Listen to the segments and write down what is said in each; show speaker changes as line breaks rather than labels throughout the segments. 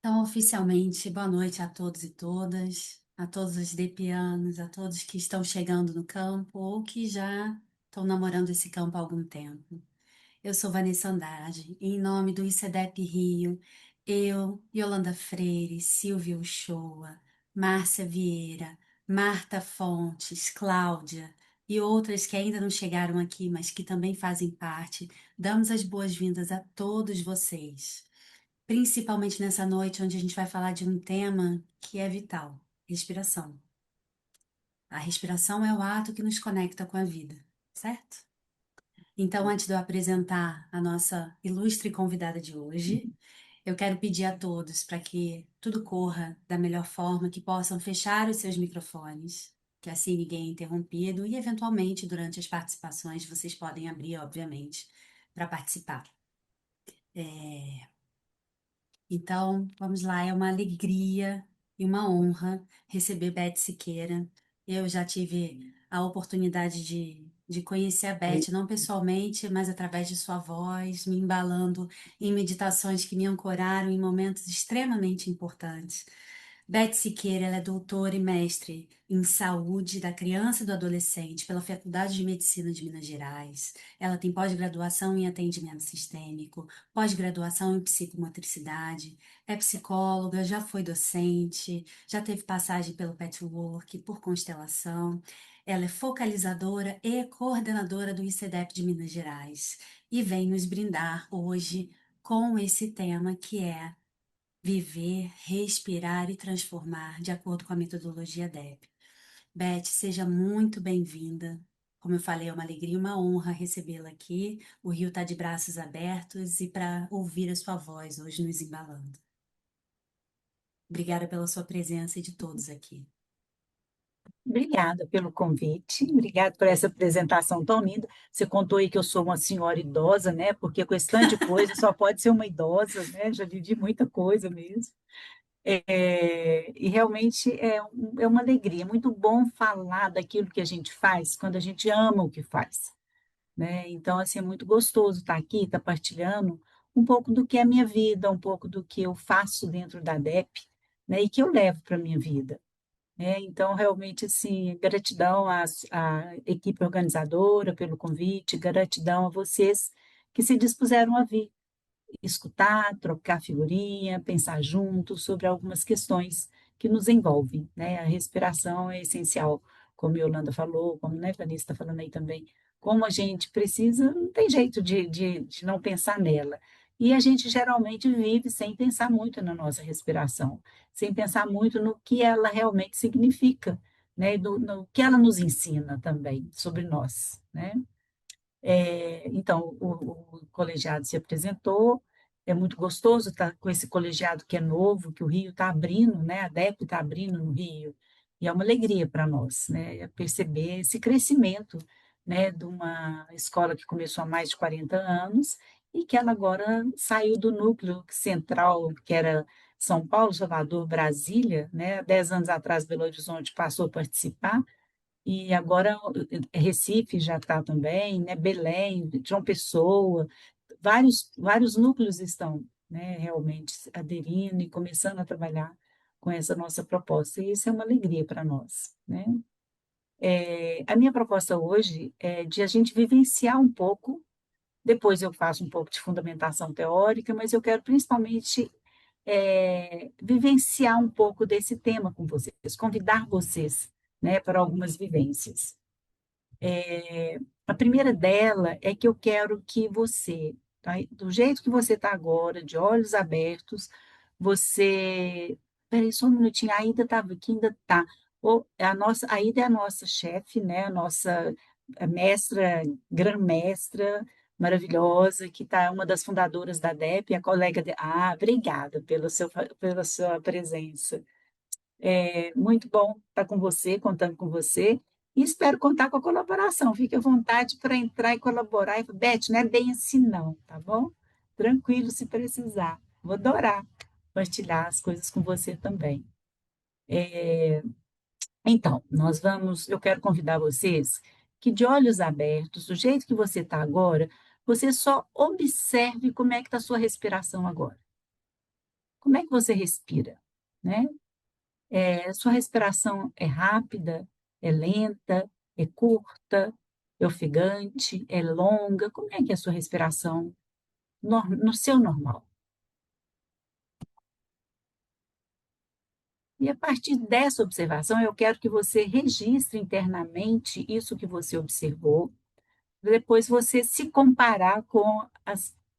Então, oficialmente, boa noite a todos e todas, a todos os depianos, a todos que estão chegando no campo ou que já estão namorando esse campo há algum tempo. Eu sou Vanessa Andrade, e em nome do ICEDEP Rio, eu, Yolanda Freire, Silvia Uchoa, Márcia Vieira, Marta Fontes, Cláudia e outras que ainda não chegaram aqui, mas que também fazem parte, damos as boas-vindas a todos vocês. Principalmente nessa noite onde a gente vai falar de um tema que é vital: respiração. A respiração é o ato que nos conecta com a vida, certo? Então, antes de eu apresentar a nossa ilustre convidada de hoje, eu quero pedir a todos para que tudo corra da melhor forma, que possam fechar os seus microfones, que assim ninguém é interrompido e, eventualmente, durante as participações, vocês podem abrir, obviamente, para participar. Então, vamos lá, é uma alegria e uma honra receber Beth Siqueira. Eu já tive a oportunidade de conhecer a Beth, não pessoalmente, mas através de sua voz, me embalando em meditações que me ancoraram em momentos extremamente importantes. Beth Siqueira, ela é doutora e mestre em saúde da criança e do adolescente pela Faculdade de Medicina de Minas Gerais. Ela tem pós-graduação em atendimento sistêmico, pós-graduação em psicomotricidade, é psicóloga, já foi docente, já teve passagem pelo Patchwork, por Constelação. Ela é focalizadora e coordenadora do ICEDEP de Minas Gerais e vem nos brindar hoje com esse tema que é viver, respirar e transformar de acordo com a metodologia DEP. Beth, seja muito bem-vinda. Como eu falei, é uma alegria e uma honra recebê-la aqui. O Rio está de braços abertos e para ouvir a sua voz hoje nos embalando. Obrigada pela sua presença e de todos aqui.
Obrigada pelo convite, obrigada por essa apresentação tão linda. Você contou aí que eu sou uma senhora idosa, né? Porque com esse tanto de coisa só pode ser uma idosa, né? Já vivi muita coisa mesmo. E realmente é uma alegria, é muito bom falar daquilo que a gente faz quando a gente ama o que faz, né? Então, assim, é muito gostoso estar aqui, estar partilhando um pouco do que é a minha vida, um pouco do que eu faço dentro da DEP, né? E que eu levo para a minha vida, né? Então, realmente, assim, gratidão à equipe organizadora pelo convite, gratidão a vocês que se dispuseram a vir escutar, trocar figurinha, pensar juntos sobre algumas questões que nos envolvem, né? A respiração é essencial, como a Yolanda falou, como a Vanessa está falando aí também, como a gente precisa, não tem jeito de não pensar nela. E a gente geralmente vive sem pensar muito na nossa respiração, sem pensar muito no que ela realmente significa, né? No que ela nos ensina também sobre nós, né? Então, o colegiado se apresentou, é muito gostoso estar com esse colegiado que é novo, que o Rio está abrindo, né? A DEP está abrindo no Rio, e é uma alegria para nós, né? Perceber esse crescimento, né? De uma escola que começou há mais de 40 anos e que ela agora saiu do núcleo central, que era São Paulo, Salvador, Brasília, né? 10 anos atrás, Belo Horizonte passou a participar, e agora Recife já está também, né? Belém, João Pessoa, vários núcleos estão, né, realmente aderindo e começando a trabalhar com essa nossa proposta. E isso é uma alegria para nós, né? A minha proposta hoje é de a gente vivenciar um pouco, depois eu faço um pouco de fundamentação teórica, mas eu quero principalmente vivenciar um pouco desse tema com vocês, convidar vocês, né, para algumas vivências. A primeira dela é que eu quero que você, tá, do jeito que você está agora, de olhos abertos, você. Peraí, só um minutinho, a Aida estava aqui, ainda está. A Aida é a nossa chefe, né? A nossa mestra, grã-mestra, maravilhosa, que está uma das fundadoras da DEP, a colega de. Ah, obrigada pela sua presença. É muito bom estar com você, contando com você, e espero contar com a colaboração. Fique à vontade para entrar e colaborar. Beth, não é bem assim, não, tá bom? Tranquilo se precisar. Vou adorar partilhar as coisas com você também. Então, eu quero convidar vocês que, de olhos abertos, do jeito que você está agora, você só observe como é que está a sua respiração agora. como é que você respira, né? Sua respiração é rápida, é lenta, é curta, é ofegante, é longa? Como é que é a sua respiração no seu normal? E a partir dessa observação, eu quero que você registre internamente isso que você observou, depois você se comparar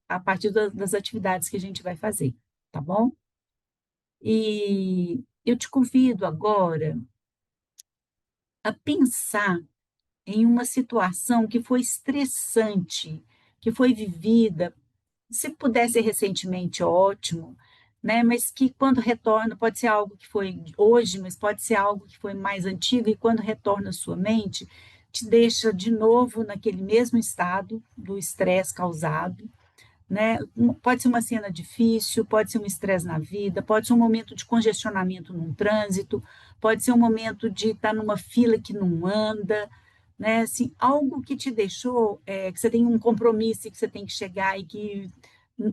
a partir das atividades que a gente vai fazer, tá bom? E eu te convido agora a pensar em uma situação que foi estressante, que foi vivida, se puder ser recentemente, ótimo, né? Mas que quando retorna, pode ser algo que foi hoje, mas pode ser algo que foi mais antigo, e quando retorna à sua mente, te deixa de novo naquele mesmo estado do estresse causado, né? Pode ser uma cena difícil, pode ser um estresse na vida, pode ser um momento de congestionamento num trânsito, pode ser um momento de estar numa fila que não anda, né? Assim, algo que te deixou, que você tem um compromisso e que você tem que chegar e que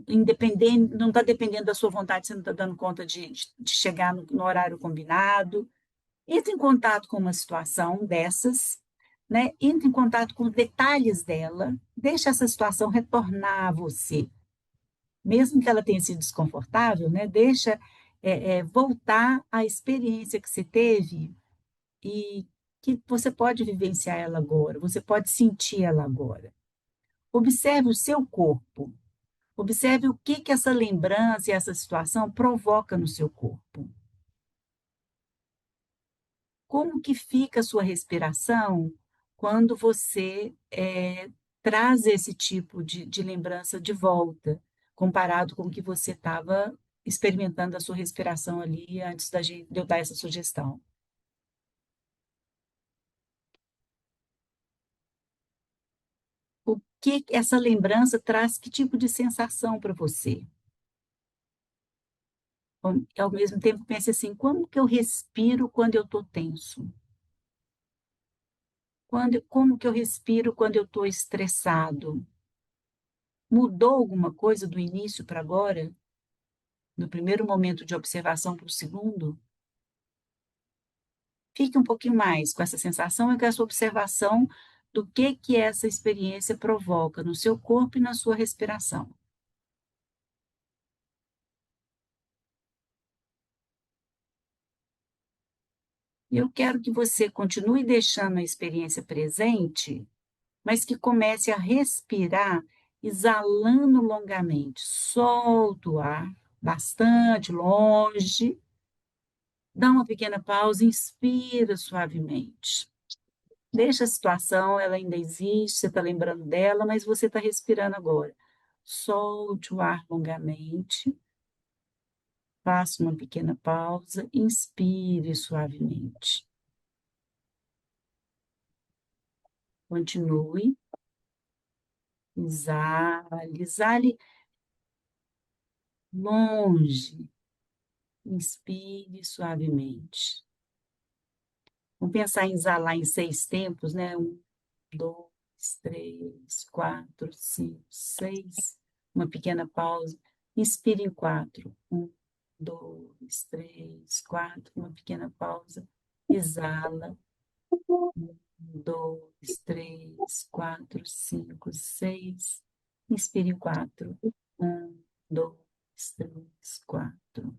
independente, não está dependendo da sua vontade, você não está dando conta de chegar no horário combinado. Entre em contato com uma situação dessas, né? Entre em contato com detalhes dela, deixa essa situação retornar a você, mesmo que ela tenha sido desconfortável, né? Deixa voltar à experiência que você teve e que você pode vivenciar ela agora, você pode sentir ela agora. Observe o seu corpo, observe o que essa lembrança e essa situação provoca no seu corpo. Como que fica a sua respiração quando você traz esse tipo de lembrança de volta, comparado com o que você estava experimentando a sua respiração ali antes de eu dar essa sugestão? O que essa lembrança traz, que tipo de sensação para você? Ao mesmo tempo, pense assim: como que eu respiro quando eu estou tenso? Como que eu respiro quando eu estou estressado? Mudou alguma coisa do início para agora? No primeiro momento de observação para o segundo? Fique um pouquinho mais com essa sensação e com essa observação do que essa experiência provoca no seu corpo e na sua respiração. Eu quero que você continue deixando a experiência presente, mas que comece a respirar exalando longamente. Solta o ar bastante longe, dá uma pequena pausa, inspira suavemente. Deixa a situação, ela ainda existe, você está lembrando dela, mas você está respirando agora. Solte o ar longamente, faça uma pequena pausa, inspire suavemente. Continue, exale longe, inspire suavemente. Vamos pensar em exalar em 6 tempos, né? 1, 2, 3, 4, 5, 6. Uma pequena pausa. Inspire em 4. 1, 2, 3, 4. Uma pequena pausa. Exala. 1, 2, 3, 4, 5, 6. Inspire em 4. 1, 2, 3, 4.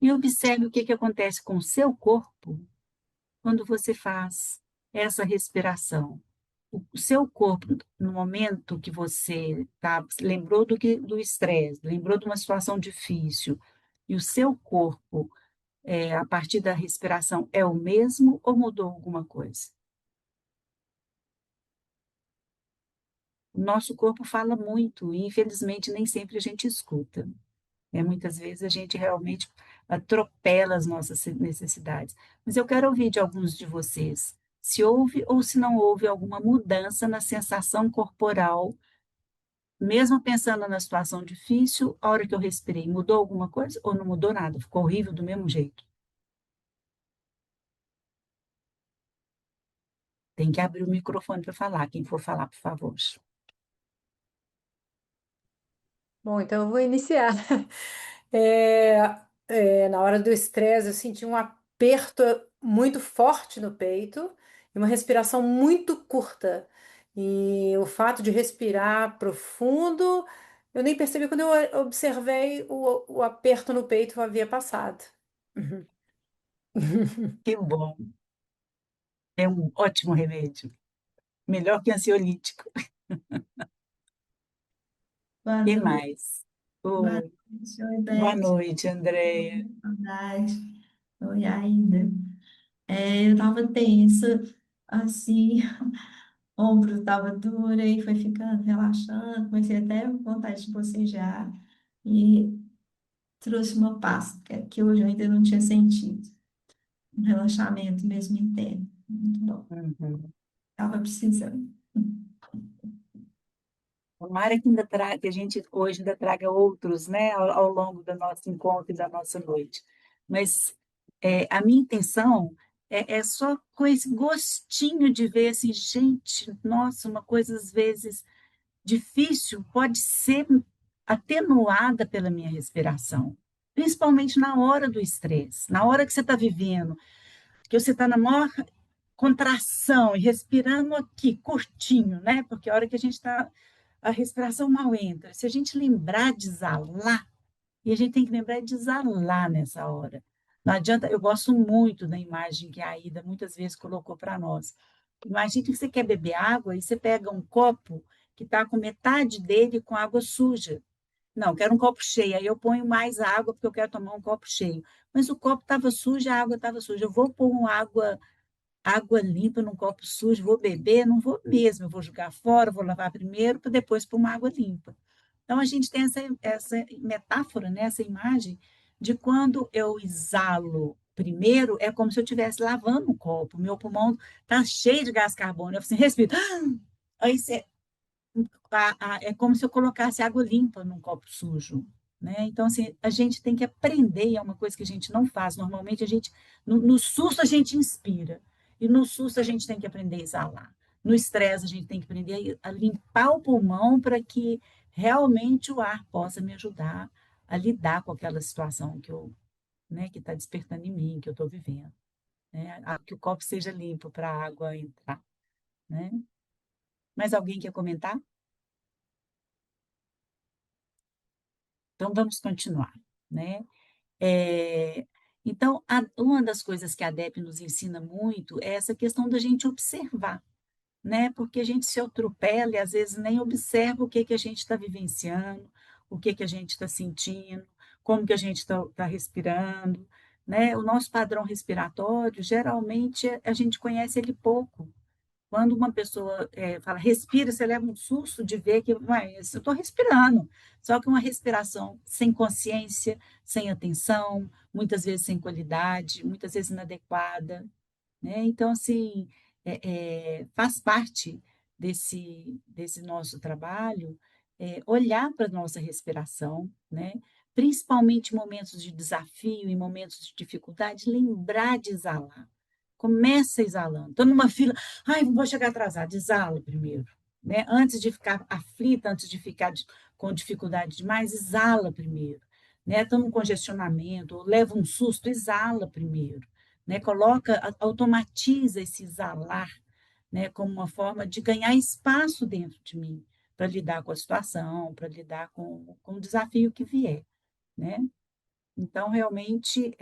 E observe o que acontece com o seu corpo quando você faz essa respiração. O seu corpo, no momento que você lembrou do estresse, lembrou de uma situação difícil, e o seu corpo, a partir da respiração, é o mesmo ou mudou alguma coisa? O nosso corpo fala muito e, infelizmente, nem sempre a gente escuta. Muitas vezes a gente realmente atropela as nossas necessidades. Mas eu quero ouvir de alguns de vocês se houve ou se não houve alguma mudança na sensação corporal, mesmo pensando na situação difícil, a hora que eu respirei, mudou alguma coisa ou não mudou nada? Ficou horrível do mesmo jeito. Tem que abrir o microfone para falar. Quem for falar, por favor.
Bom, então eu vou iniciar. Na hora do estresse, eu senti um aperto muito forte no peito e uma respiração muito curta. E o fato de respirar profundo, eu nem percebi quando eu observei o aperto no peito havia passado. Uhum.
Que bom, é um ótimo remédio, melhor que ansiolítico.
Boa
E
noite,
mais?
boa
Oi,
noite, oi,
boa
Beth.
noite, Andréia.
Saudade. Oi, ainda. Eu tava tensa, assim, ombro tava dura e foi ficando, relaxando. Comecei até com vontade de bocejar e trouxe uma paz que hoje eu ainda não tinha sentido. Um relaxamento mesmo interno. Muito bom.
Uhum.
Tava precisando.
Tomara que ainda traga, que a gente hoje ainda traga outros, né, ao longo do nosso encontro e da nossa noite. Mas a minha intenção é só com esse gostinho de ver assim, gente, nossa, uma coisa às vezes difícil pode ser atenuada pela minha respiração, principalmente na hora do estresse, na hora que você está vivendo, que você está na maior contração e respirando aqui, curtinho, né? Porque a hora que a gente está, a respiração mal entra. Se a gente lembrar de exalar, e a gente tem que lembrar de exalar nessa hora. Não adianta, eu gosto muito da imagem que a Aida muitas vezes colocou para nós. Imagine que você quer beber água e você pega um copo que está com metade dele com água suja. Não, quero um copo cheio. Aí eu ponho mais água porque eu quero tomar um copo cheio. Mas o copo estava sujo, a água estava suja. Eu vou pôr uma água limpa num copo sujo, vou beber? Não vou mesmo. Eu vou jogar fora, vou lavar primeiro para depois pôr uma água limpa. Então a gente tem essa metáfora, né, essa imagem de quando eu exalo primeiro, é como se eu estivesse lavando um copo. Meu pulmão está cheio de gás carbônico. Eu assim, respiro. Aí você é como se eu colocasse água limpa num copo sujo, né? Então, assim, a gente tem que aprender, e é uma coisa que a gente não faz. Normalmente, no susto, a gente inspira, e no susto, a gente tem que aprender a exalar. No estresse, a gente tem que aprender a limpar o pulmão para que realmente o ar possa me ajudar a lidar com aquela situação né, que está despertando em mim, que eu estou vivendo, né? Que o copo seja limpo para a água entrar, né? Mais alguém quer comentar? Então, vamos continuar, né? É, então, uma das coisas que a DEP nos ensina muito é essa questão da gente observar, né? Porque a gente se atropela e às vezes nem observa o que que a gente está vivenciando, o que que a gente está sentindo, como que a gente está respirando, né? O nosso padrão respiratório, geralmente, a gente conhece ele pouco. Quando uma pessoa fala respira, você leva um susto de ver que, ué, eu estou respirando. Só que uma respiração sem consciência, sem atenção, muitas vezes sem qualidade, muitas vezes inadequada, né? Então, assim, faz parte desse nosso trabalho olhar para a nossa respiração, né? Principalmente em momentos de desafio, em momentos de dificuldade, lembrar de exalar. Começa exalando. Estou numa fila, ai, vou chegar atrasada, exala primeiro. Né? Antes de ficar aflita, antes de ficar com dificuldade demais, exala primeiro. Né? Estou num congestionamento, ou leva um susto, exala primeiro, né? Automatiza esse exalar, né? Como uma forma de ganhar espaço dentro de mim para lidar com a situação, para lidar com o desafio que vier, né? Então, realmente,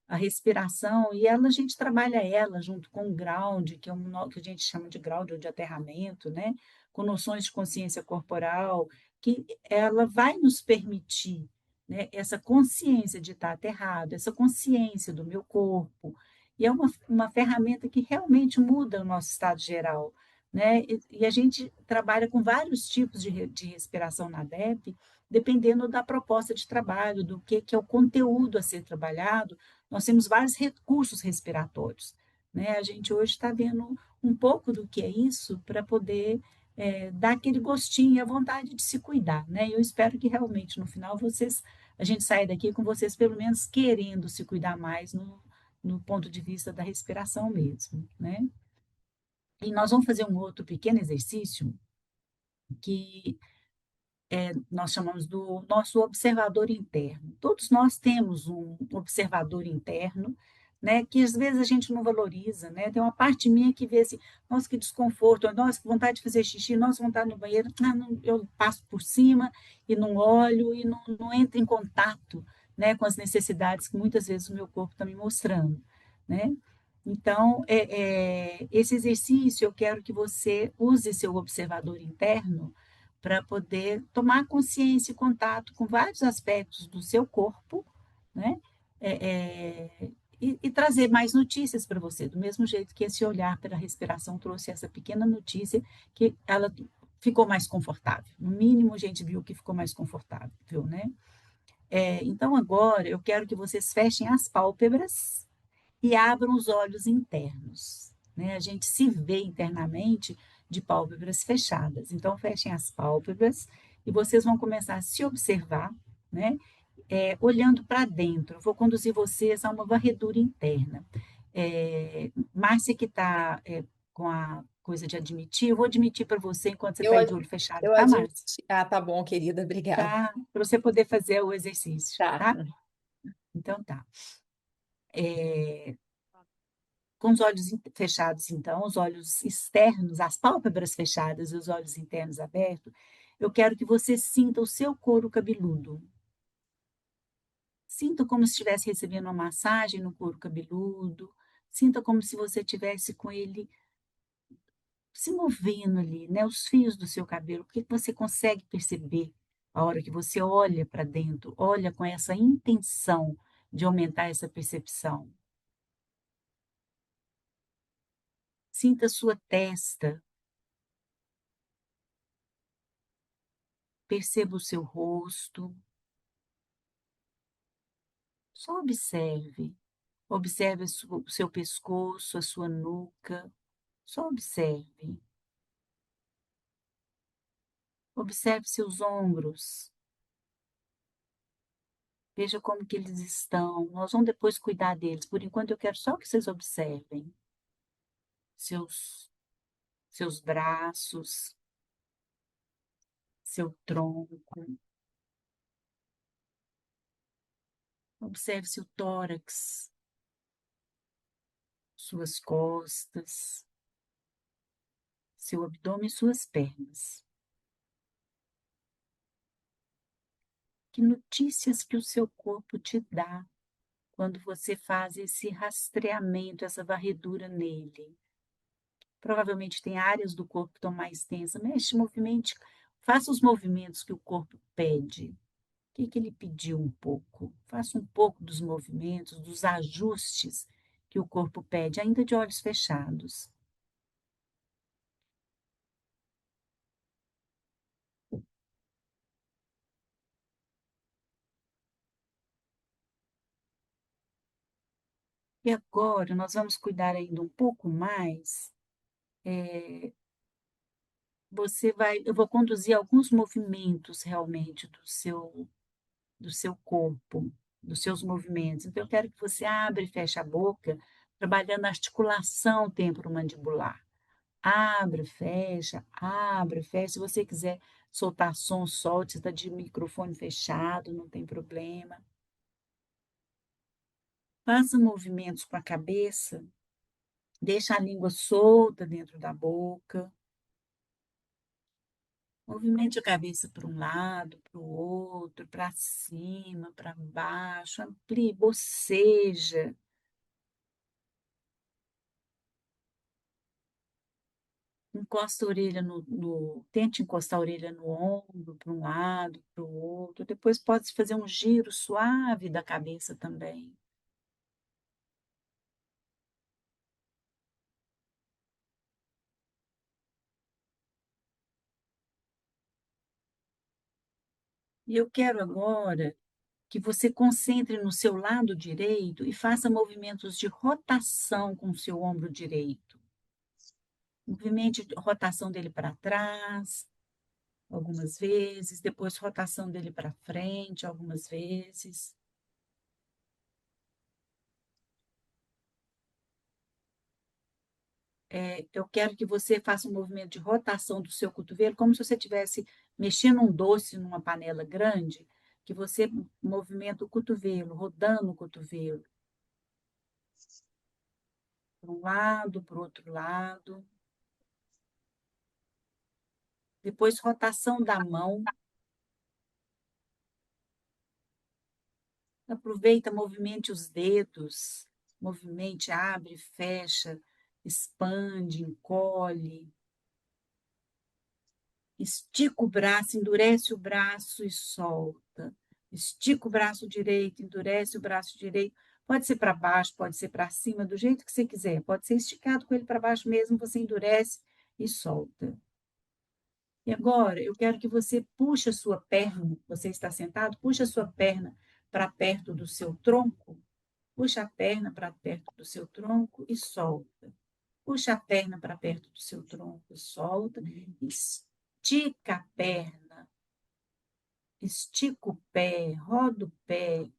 a respiração, e ela, a gente trabalha ela junto com o ground, que é que a gente chama de ground ou de aterramento, né? Com noções de consciência corporal, que ela vai nos permitir, né, essa consciência de estar aterrado, essa consciência do meu corpo, e é uma ferramenta que realmente muda o nosso estado geral, né? E a gente trabalha com vários tipos de respiração na DEP, dependendo da proposta de trabalho, do que é o conteúdo a ser trabalhado, nós temos vários recursos respiratórios, né? A gente hoje está vendo um pouco do que é isso para poder dar aquele gostinho e a vontade de se cuidar, né? Eu espero que realmente no final a gente saia daqui com vocês pelo menos querendo se cuidar mais no ponto de vista da respiração mesmo, né? E nós vamos fazer um outro pequeno exercício que nós chamamos do nosso observador interno. Todos nós temos um observador interno, né, que às vezes a gente não valoriza, né? Tem uma parte minha que vê assim, nossa, que desconforto, nossa, que vontade de fazer xixi, nossa, vontade no banheiro, eu passo por cima e não olho e não entro em contato, né, com as necessidades que muitas vezes o meu corpo está me mostrando, né? Então, esse exercício eu quero que você use seu observador interno para poder tomar consciência e contato com vários aspectos do seu corpo, né? E trazer mais notícias para você, do mesmo jeito que esse olhar pela respiração trouxe essa pequena notícia que ela ficou mais confortável. No mínimo, a gente viu que ficou mais confortável, né? Então, agora eu quero que vocês fechem as pálpebras e abram os olhos internos, né? A gente se vê internamente de pálpebras fechadas. Então, fechem as pálpebras e vocês vão começar a se observar, né? Olhando para dentro. Vou conduzir vocês a uma varredura interna. Márcia, que está com a coisa de admitir, eu vou admitir para você enquanto você
Eu,
está aí de
ad-
olho fechado,
eu
tá,
admito.
Márcia?
Ah, tá bom, querida, obrigada.
Tá? Para você poder fazer o exercício,
Tá.
tá? Então, tá. Com os olhos fechados, então, os olhos externos, as pálpebras fechadas e os olhos internos abertos, eu quero que você sinta o seu couro cabeludo. Sinta como se estivesse recebendo uma massagem no couro cabeludo. Sinta como se você tivesse com ele se movendo ali, né? Os fios do seu cabelo. O que você consegue perceber a hora que você olha para dentro, olha com essa intenção de aumentar essa percepção. Sinta a sua testa. Perceba o seu rosto, só observe. Observe o seu pescoço, a sua nuca, só observe. Observe seus ombros, veja como que eles estão. Nós vamos depois cuidar deles. Por enquanto eu quero só que vocês observem seus, seus braços, seu tronco. Observe seu tórax, suas costas, seu abdômen e suas pernas. Que notícias que o seu corpo te dá quando você faz esse rastreamento, essa varredura nele? Provavelmente tem áreas do corpo que estão mais tensas. Mexe, movimente, faça os movimentos que o corpo pede. O que que ele pediu um pouco? Faça um pouco dos movimentos, dos ajustes que o corpo pede, ainda de olhos fechados. E agora nós vamos cuidar ainda um pouco mais. Eu vou conduzir alguns movimentos realmente do seu corpo, dos seus movimentos. Então, eu quero que você abra e feche a boca, trabalhando a articulação temporomandibular. Abre, fecha. Se você quiser soltar som, solte. Você está de microfone fechado, não tem problema. Faça movimentos com a cabeça, deixa a língua solta dentro da boca. Movimente a cabeça para um lado, para o outro, para cima, para baixo, amplie, boceja. Encosta a orelha tente encostar a orelha no ombro, para um lado, para o outro. Depois pode fazer um giro suave da cabeça também. E eu quero agora que você concentre no seu lado direito e faça movimentos de rotação com o seu ombro direito. Movimente a rotação dele para trás, algumas vezes, depois rotação dele para frente, algumas vezes. eu quero que você faça um movimento de rotação do seu cotovelo, como se você estivesse mexendo um doce numa panela grande, que você movimenta o cotovelo, rodando o cotovelo, para um lado, para o outro lado. Depois, rotação da mão. Aproveita, movimente os dedos, movimente, abre, fecha, expande, encolhe. Estica o braço, endurece o braço e solta. Estica o braço direito, endurece o braço direito. Pode ser para baixo, pode ser para cima, do jeito que você quiser. Pode ser esticado com ele para baixo mesmo, você endurece e solta. E agora, eu quero que você puxe a sua perna, você está sentado, puxe a sua perna para perto do seu tronco. Puxa a perna para perto do seu tronco e solta. Puxa a perna para perto do seu tronco e solta. Estica a perna. Estica o pé, roda o pé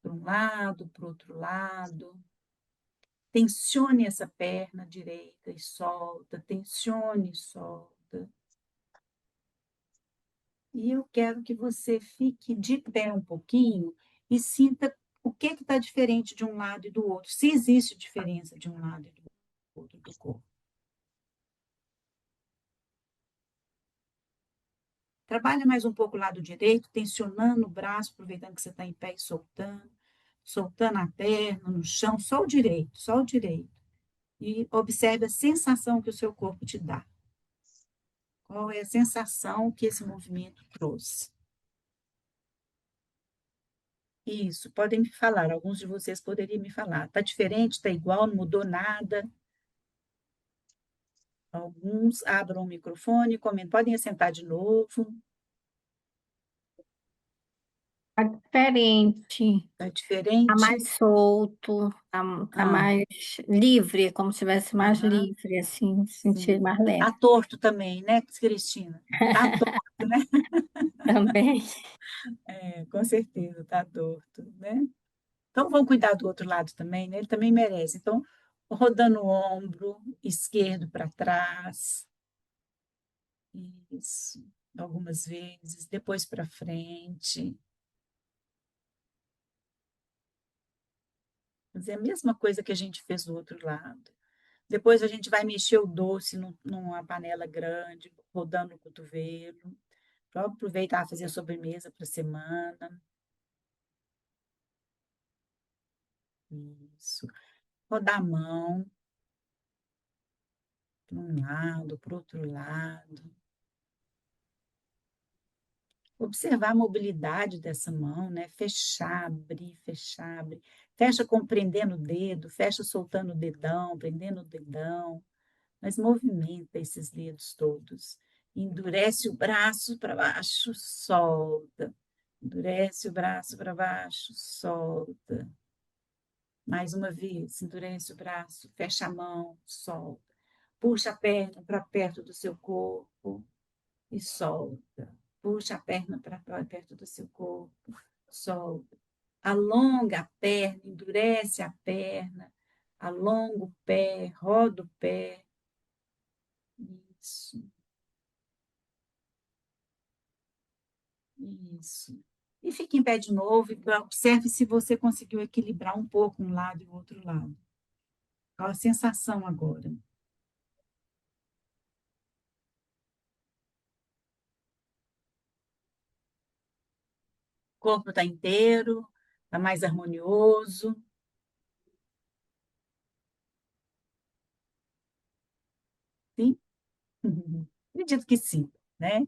para um lado, para o outro lado. Tensione essa perna direita e solta. Tensione e solta. E eu quero que você fique de pé um pouquinho e sinta o que está diferente de um lado e do outro. Se existe diferença de um lado e do outro do corpo. Trabalha mais um pouco o lado direito, tensionando o braço, aproveitando que você está em pé e soltando. Soltando a perna no chão, só o direito, só o direito. E observe a sensação que o seu corpo te dá. Qual é a sensação que esse movimento trouxe? Isso, podem me falar, alguns de vocês poderiam me falar. Está diferente, está igual, não mudou nada? Alguns abram o microfone, comentem, podem assentar de novo.
Tá diferente,
Está
tá
diferente?
mais solto, tá
Ah,
mais livre, como se estivesse mais
aham,
livre, assim, sentir
sim.
mais
Está
leve
torto também, né, Cristina? Está torto, né?
também.
Com certeza, está torto, né? Então, vamos cuidar do outro lado também, né? Ele também merece. Então, rodando o ombro esquerdo para trás, isso, algumas vezes, depois para frente. Fazer a mesma coisa que a gente fez do outro lado. Depois a gente vai mexer o doce numa panela grande, rodando o cotovelo, para aproveitar e fazer a sobremesa para a semana. Isso. Rodar a mão para um lado, para o outro lado. Observar a mobilidade dessa mão, né? Fechar, abrir, fechar, abrir. Fecha compreendendo o dedo, fecha soltando o dedão, prendendo o dedão, mas movimenta esses dedos todos. Endurece o braço para baixo, solta. Endurece o braço para baixo, solta. Mais uma vez, endurece o braço, fecha a mão, solta. Puxa a perna para perto do seu corpo e solta. Puxa a perna para perto do seu corpo, solta. Alonga a perna, endurece a perna, alonga o pé, roda o pé. Isso, isso. E fique em pé de novo e observe se você conseguiu equilibrar um pouco um lado e o outro lado. Qual a sensação agora? O corpo está inteiro, está mais harmonioso. Sim? Acredito que sim, né?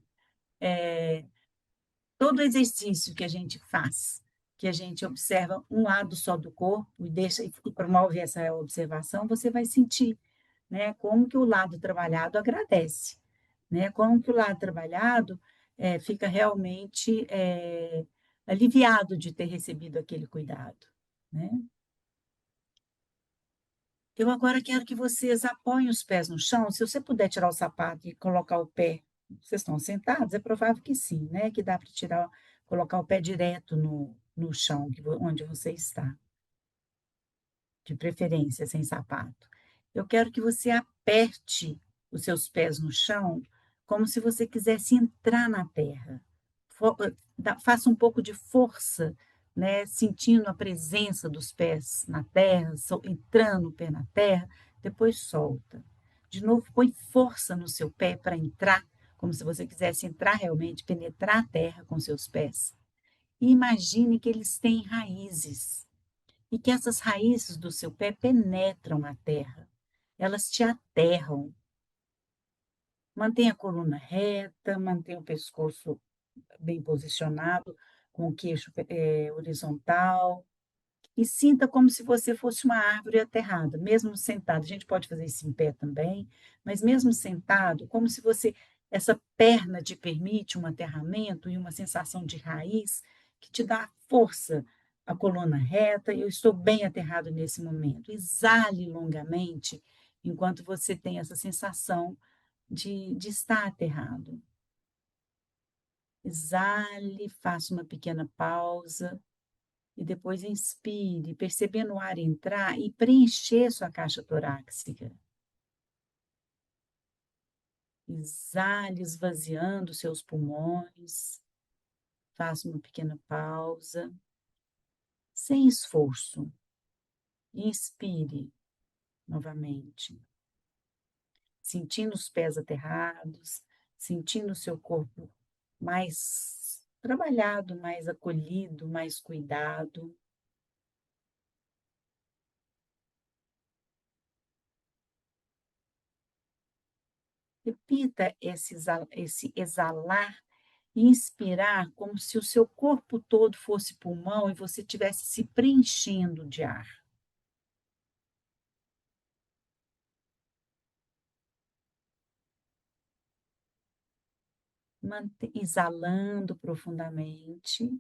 Todo exercício que a gente faz, que a gente observa um lado só do corpo e deixa e promove essa observação, você vai sentir, né, como que o lado trabalhado agradece, né? Como que o lado trabalhado fica realmente aliviado de ter recebido aquele cuidado, né? Eu agora quero que vocês apoiem os pés no chão. Se você puder tirar o sapato e colocar o pé, vocês estão sentados? É provável que sim, né? Que dá para tirar, colocar o pé direto no chão onde você está, de preferência, sem sapato. Eu quero que você aperte os seus pés no chão, como se você quisesse entrar na terra. Faça um pouco de força, né? Sentindo a presença dos pés na terra, entrando o pé na terra, depois solta. De novo, põe força no seu pé para entrar, como se você quisesse entrar realmente, penetrar a terra com seus pés. E imagine que eles têm raízes e que essas raízes do seu pé penetram a terra. Elas te aterram. Mantenha a coluna reta, mantenha o pescoço bem posicionado, com o queixo horizontal. E sinta como se você fosse uma árvore aterrada, mesmo sentado. A gente pode fazer isso em pé também, mas mesmo sentado, como se você, essa perna te permite um aterramento e uma sensação de raiz que te dá força, a coluna reta. Eu estou bem aterrado nesse momento. Exale longamente, enquanto você tem essa sensação de estar aterrado. Exale, faça uma pequena pausa e depois inspire, percebendo o ar entrar e preencher sua caixa torácica. Exale, esvaziando seus pulmões. Faça uma pequena pausa, sem esforço. Inspire novamente, sentindo os pés aterrados, sentindo o seu corpo mais trabalhado, mais acolhido, mais cuidado. Repita esse exalar e inspirar como se o seu corpo todo fosse pulmão e você estivesse se preenchendo de ar. Exalando profundamente,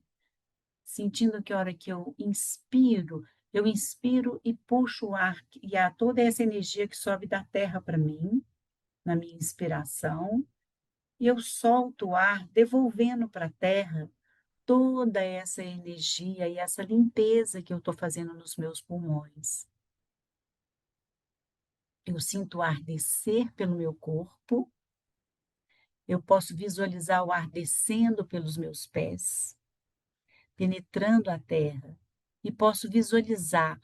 sentindo que a hora que eu inspiro e puxo o ar e há toda essa energia que sobe da terra para mim, na minha inspiração, e eu solto o ar, devolvendo para a terra toda essa energia e essa limpeza que eu estou fazendo nos meus pulmões. Eu sinto o ar descer pelo meu corpo, eu posso visualizar o ar descendo pelos meus pés, penetrando a terra, e posso visualizar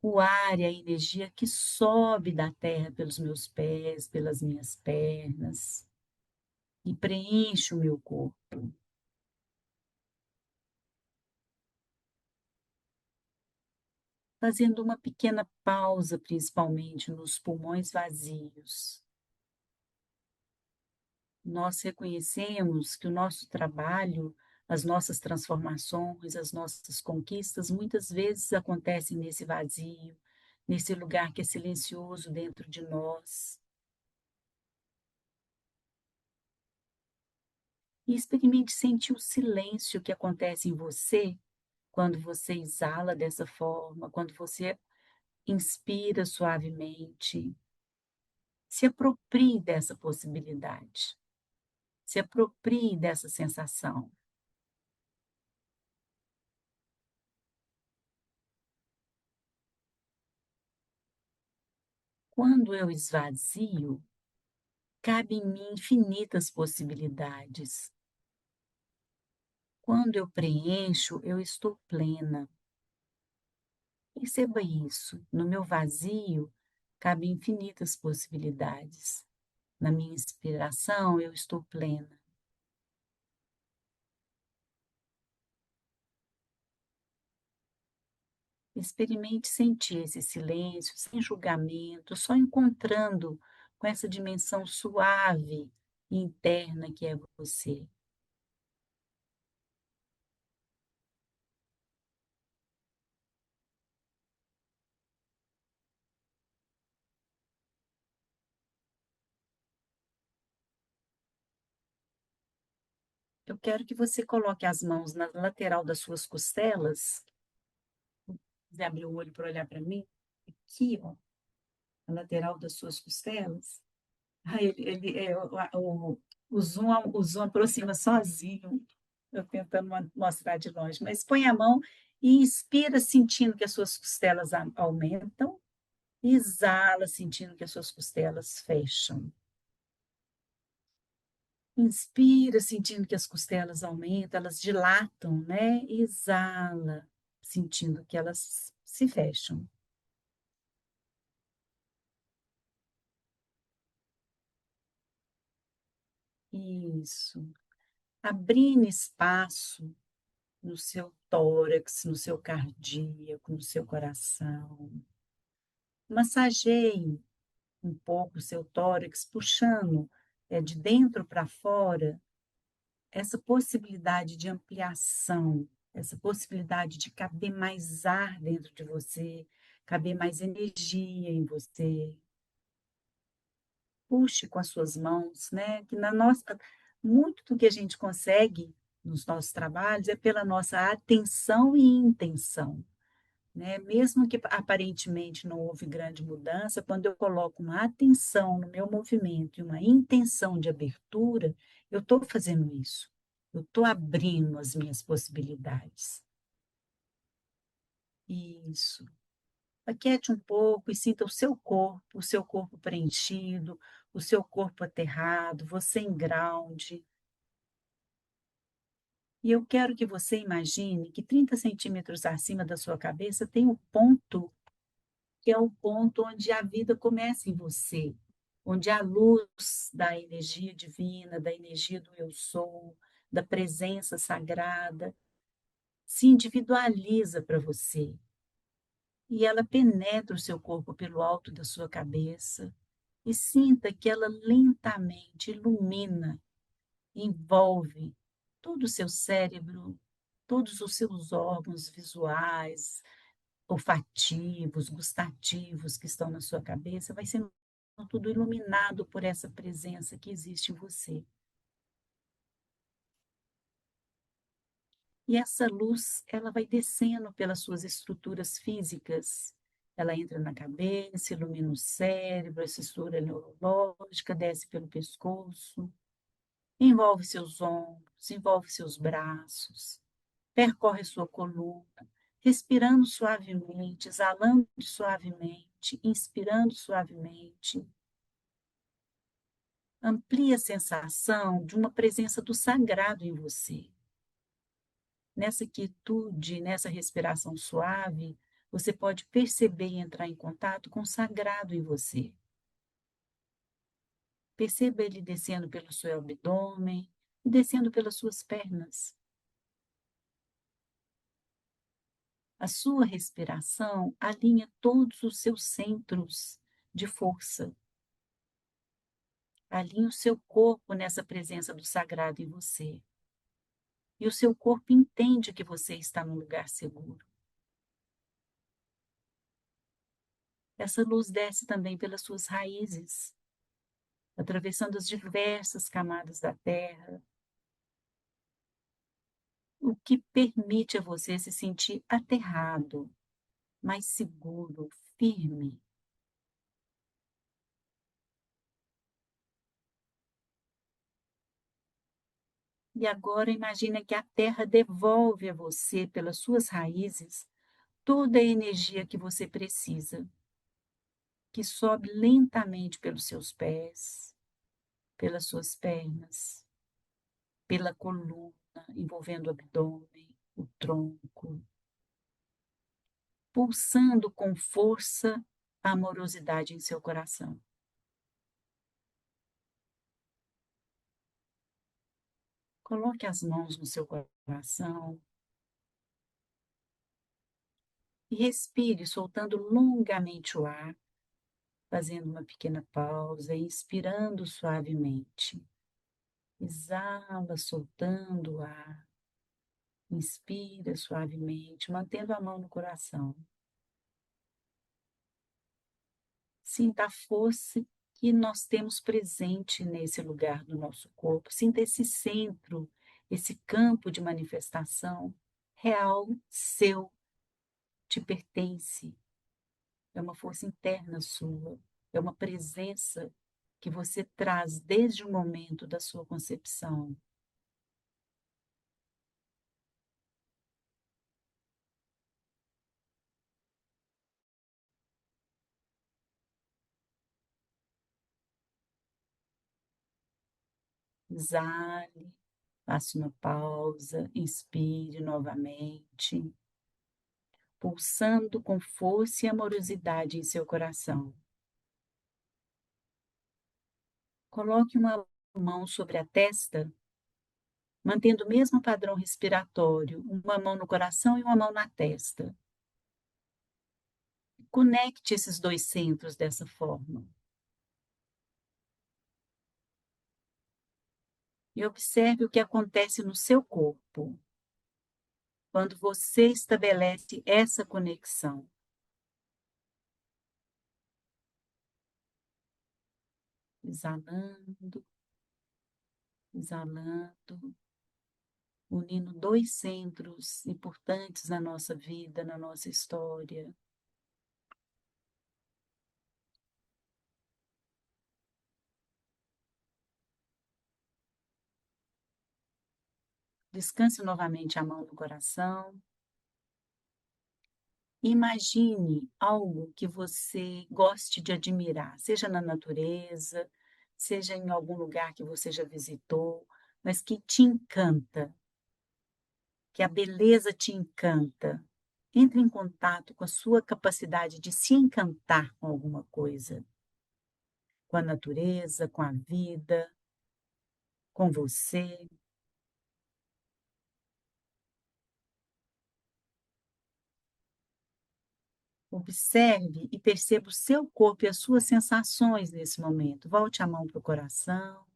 o ar e a energia que sobe da terra pelos meus pés, pelas minhas pernas, e preenche o meu corpo. Fazendo uma pequena pausa, principalmente nos pulmões vazios. Nós reconhecemos que o nosso trabalho, as nossas transformações, as nossas conquistas, muitas vezes acontecem nesse vazio, nesse lugar que é silencioso dentro de nós. E experimente sentir o silêncio que acontece em você quando você exala dessa forma, quando você inspira suavemente. Se aproprie dessa possibilidade. Se aproprie dessa sensação. Quando eu esvazio, cabe em mim infinitas possibilidades. Quando eu preencho, eu estou plena. Perceba isso. No meu vazio, cabe infinitas possibilidades. Na minha inspiração, eu estou plena. Experimente sentir esse silêncio, sem julgamento, só encontrando com essa dimensão suave e interna que é você. Eu quero que você coloque as mãos na lateral das suas costelas. Se quiser abrir o olho para olhar para mim, aqui, ó, na lateral das suas costelas. O zoom aproxima sozinho. Estou tentando mostrar de longe, mas põe a mão e inspira sentindo que as suas costelas aumentam Exala, sentindo que as suas costelas fecham. Inspira, sentindo que as costelas aumentam, elas dilatam, né? Exala, sentindo que elas se fecham. Isso. Abrindo espaço no seu tórax, no seu cardíaco, no seu coração. Massageie um pouco o seu tórax, puxando de dentro para fora essa possibilidade de ampliação, essa possibilidade de caber mais ar dentro de você, caber mais energia em você. Puxe com as suas mãos, né? Que na nossa, muito do que a gente consegue nos nossos trabalhos é pela nossa atenção e intenção, né? Mesmo que aparentemente não houve grande mudança, quando eu coloco uma atenção no meu movimento e uma intenção de abertura, eu estou fazendo isso. Eu estou abrindo as minhas possibilidades. Isso. Aquiete um pouco e sinta o seu corpo preenchido, o seu corpo aterrado, você em ground. E eu quero que você imagine que 30 centímetros acima da sua cabeça tem um ponto, que é o ponto onde a vida começa em você, onde a luz da energia divina, da energia do eu sou, da presença sagrada, se individualiza para você. E ela penetra o seu corpo pelo alto da sua cabeça e sinta que ela lentamente ilumina, envolve todo o seu cérebro, todos os seus órgãos visuais, olfativos, gustativos que estão na sua cabeça, vai sendo tudo iluminado por essa presença que existe em você. E essa luz, ela vai descendo pelas suas estruturas físicas. Ela entra na cabeça, ilumina o cérebro, a estrutura neurológica, desce pelo pescoço, envolve seus ombros, envolve seus braços, percorre sua coluna, respirando suavemente, exalando suavemente, inspirando suavemente. Amplia a sensação de uma presença do sagrado em você. Nessa quietude, nessa respiração suave, você pode perceber e entrar em contato com o sagrado em você. Perceba ele descendo pelo seu abdômen e descendo pelas suas pernas. A sua respiração alinha todos os seus centros de força. Alinhe o seu corpo nessa presença do sagrado em você. E o seu corpo entende que você está num lugar seguro. Essa luz desce também pelas suas raízes, atravessando as diversas camadas da Terra, o que permite a você se sentir aterrado, mais seguro, firme. E agora imagina que a Terra devolve a você, pelas suas raízes, toda a energia que você precisa, que sobe lentamente pelos seus pés, pelas suas pernas, pela coluna, envolvendo o abdômen, o tronco, pulsando com força a amorosidade em seu coração. Coloque as mãos no seu coração e respire, soltando longamente o ar, fazendo uma pequena pausa, inspirando suavemente. Exala, soltando o ar. Inspira suavemente, mantendo a mão no coração. Sinta a força que nós temos presente nesse lugar do nosso corpo. Sinta esse centro, esse campo de manifestação real, seu, te pertence. É uma força interna sua, é uma presença que você traz desde o momento da sua concepção. Exale, faça uma pausa, inspire novamente, pulsando com força e amorosidade em seu coração. Coloque uma mão sobre a testa, mantendo o mesmo padrão respiratório, uma mão no coração e uma mão na testa. Conecte esses dois centros dessa forma. E observe o que acontece no seu corpo quando você estabelece essa conexão. Exalando, exalando, unindo dois centros importantes na nossa vida, na nossa história. Descanse novamente a mão no coração. Imagine algo que você goste de admirar, seja na natureza, seja em algum lugar que você já visitou, mas que te encanta, que a beleza te encanta. Entre em contato com a sua capacidade de se encantar com alguma coisa, com a natureza, com a vida, com você. Observe e perceba o seu corpo e as suas sensações nesse momento. Volte a mão para o coração.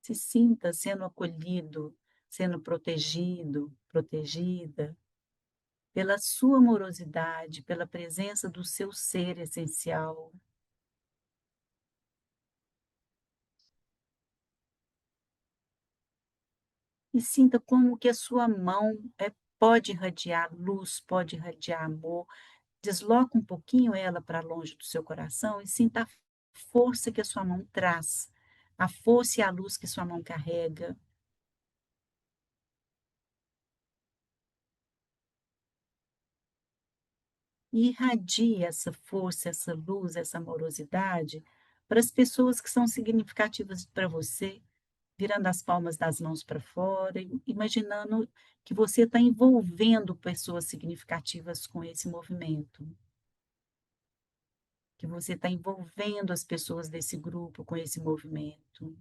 Se sinta sendo acolhido, sendo protegido, protegida pela sua amorosidade, pela presença do seu ser essencial. E sinta como que a sua mão pode irradiar luz, pode irradiar amor. Desloca um pouquinho ela para longe do seu coração e sinta a força que a sua mão traz, a força e a luz que sua mão carrega. E irradie essa força, essa luz, essa amorosidade para as pessoas que são significativas para você, virando as palmas das mãos para fora, imaginando que você está envolvendo pessoas significativas com esse movimento, que você está envolvendo as pessoas desse grupo com esse movimento.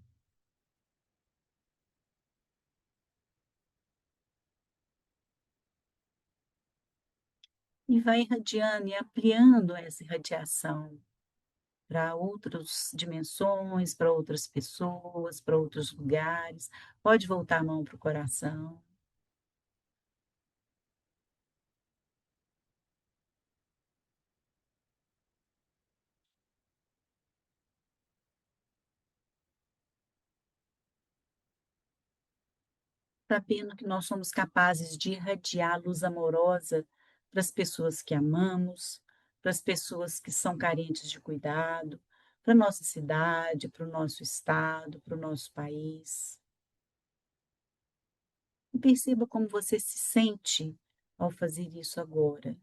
E vai irradiando e ampliando essa irradiação para outras dimensões, para outras pessoas, para outros lugares. Pode voltar a mão para o coração. Sabendo que nós somos capazes de irradiar luz amorosa para as pessoas que amamos, para as pessoas que são carentes de cuidado, para a nossa cidade, para o nosso estado, para o nosso país. E perceba como você se sente ao fazer isso agora.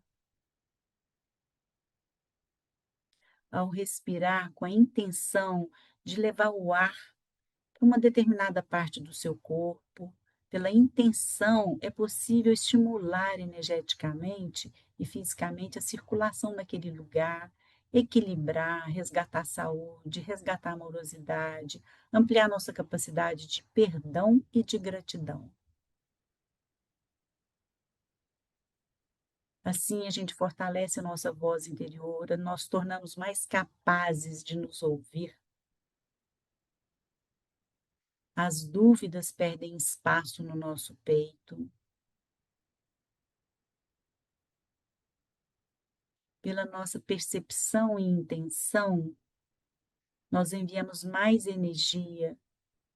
Ao respirar com a intenção de levar o ar para uma determinada parte do seu corpo. Pela intenção, é possível estimular energeticamente e fisicamente a circulação naquele lugar, equilibrar, resgatar a saúde, resgatar a amorosidade, ampliar nossa capacidade de perdão e de gratidão. Assim, a gente fortalece a nossa voz interior, nós tornamos mais capazes de nos ouvir. As dúvidas perdem espaço no nosso peito. Pela nossa percepção e intenção, nós enviamos mais energia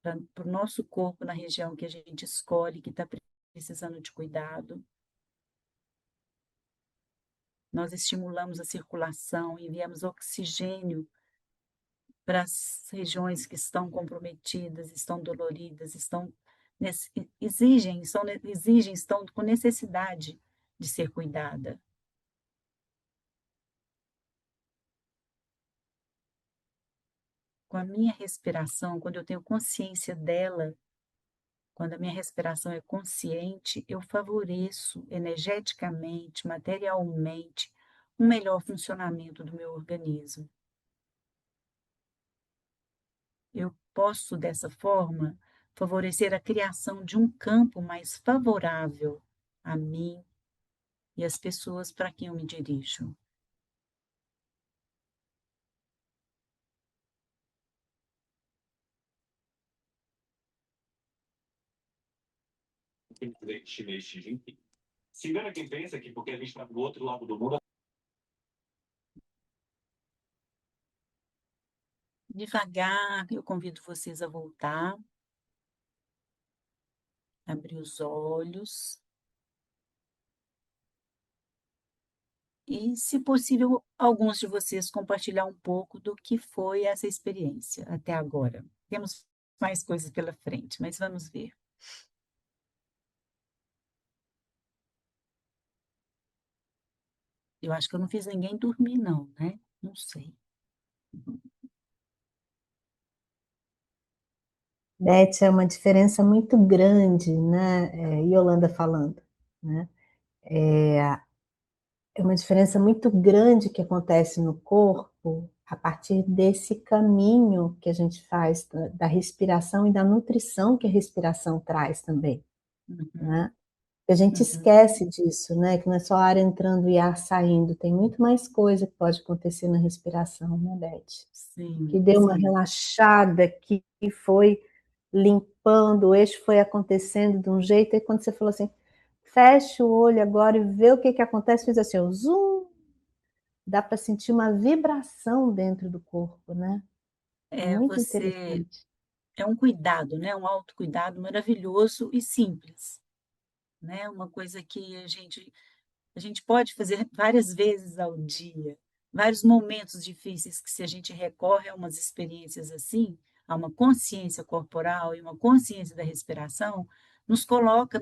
para o nosso corpo na região que a gente escolhe, que está precisando de cuidado. Nós estimulamos a circulação, enviamos oxigênio para as regiões que estão comprometidas, estão doloridas, estão com necessidade de ser cuidada. Com a minha respiração, quando eu tenho consciência dela, quando a minha respiração é consciente, eu favoreço energeticamente, materialmente, um melhor funcionamento do meu organismo. Eu posso, dessa forma, favorecer a criação de um campo mais favorável a mim e às pessoas para quem eu me dirijo.
Chinês Xi Jinping. Se engana quem pensa que porque a gente está do outro lado do mundo.
Devagar, eu convido vocês a voltar, abrir os olhos e, se possível, alguns de vocês compartilhar um pouco do que foi essa experiência até agora. Temos mais coisas pela frente, mas vamos ver. Eu acho que eu não fiz ninguém dormir, não, né? Não sei.
Beth, é uma diferença muito grande, né? Yolanda falando, né? É uma diferença muito grande que acontece no corpo a partir desse caminho que a gente faz da respiração e da nutrição que a respiração traz também,
Uhum,
né? A gente
uhum.
esquece disso, né? Que não é só ar entrando e ar saindo, tem muito mais coisa que pode acontecer na respiração, né, Beth? Que
Sim,
deu uma
sim.
relaxada, que foi limpando, o eixo foi acontecendo de um jeito, e quando você falou assim, fecha o olho agora e vê o que que acontece, fiz assim, ó, zoom, dá para sentir uma vibração dentro do corpo, né? É muito
Você
interessante.
é um cuidado, né? Um autocuidado maravilhoso e simples, né? Uma coisa que a gente pode fazer várias vezes ao dia, vários momentos difíceis que se a gente recorre a umas experiências assim, a uma consciência corporal e uma consciência da respiração, nos coloca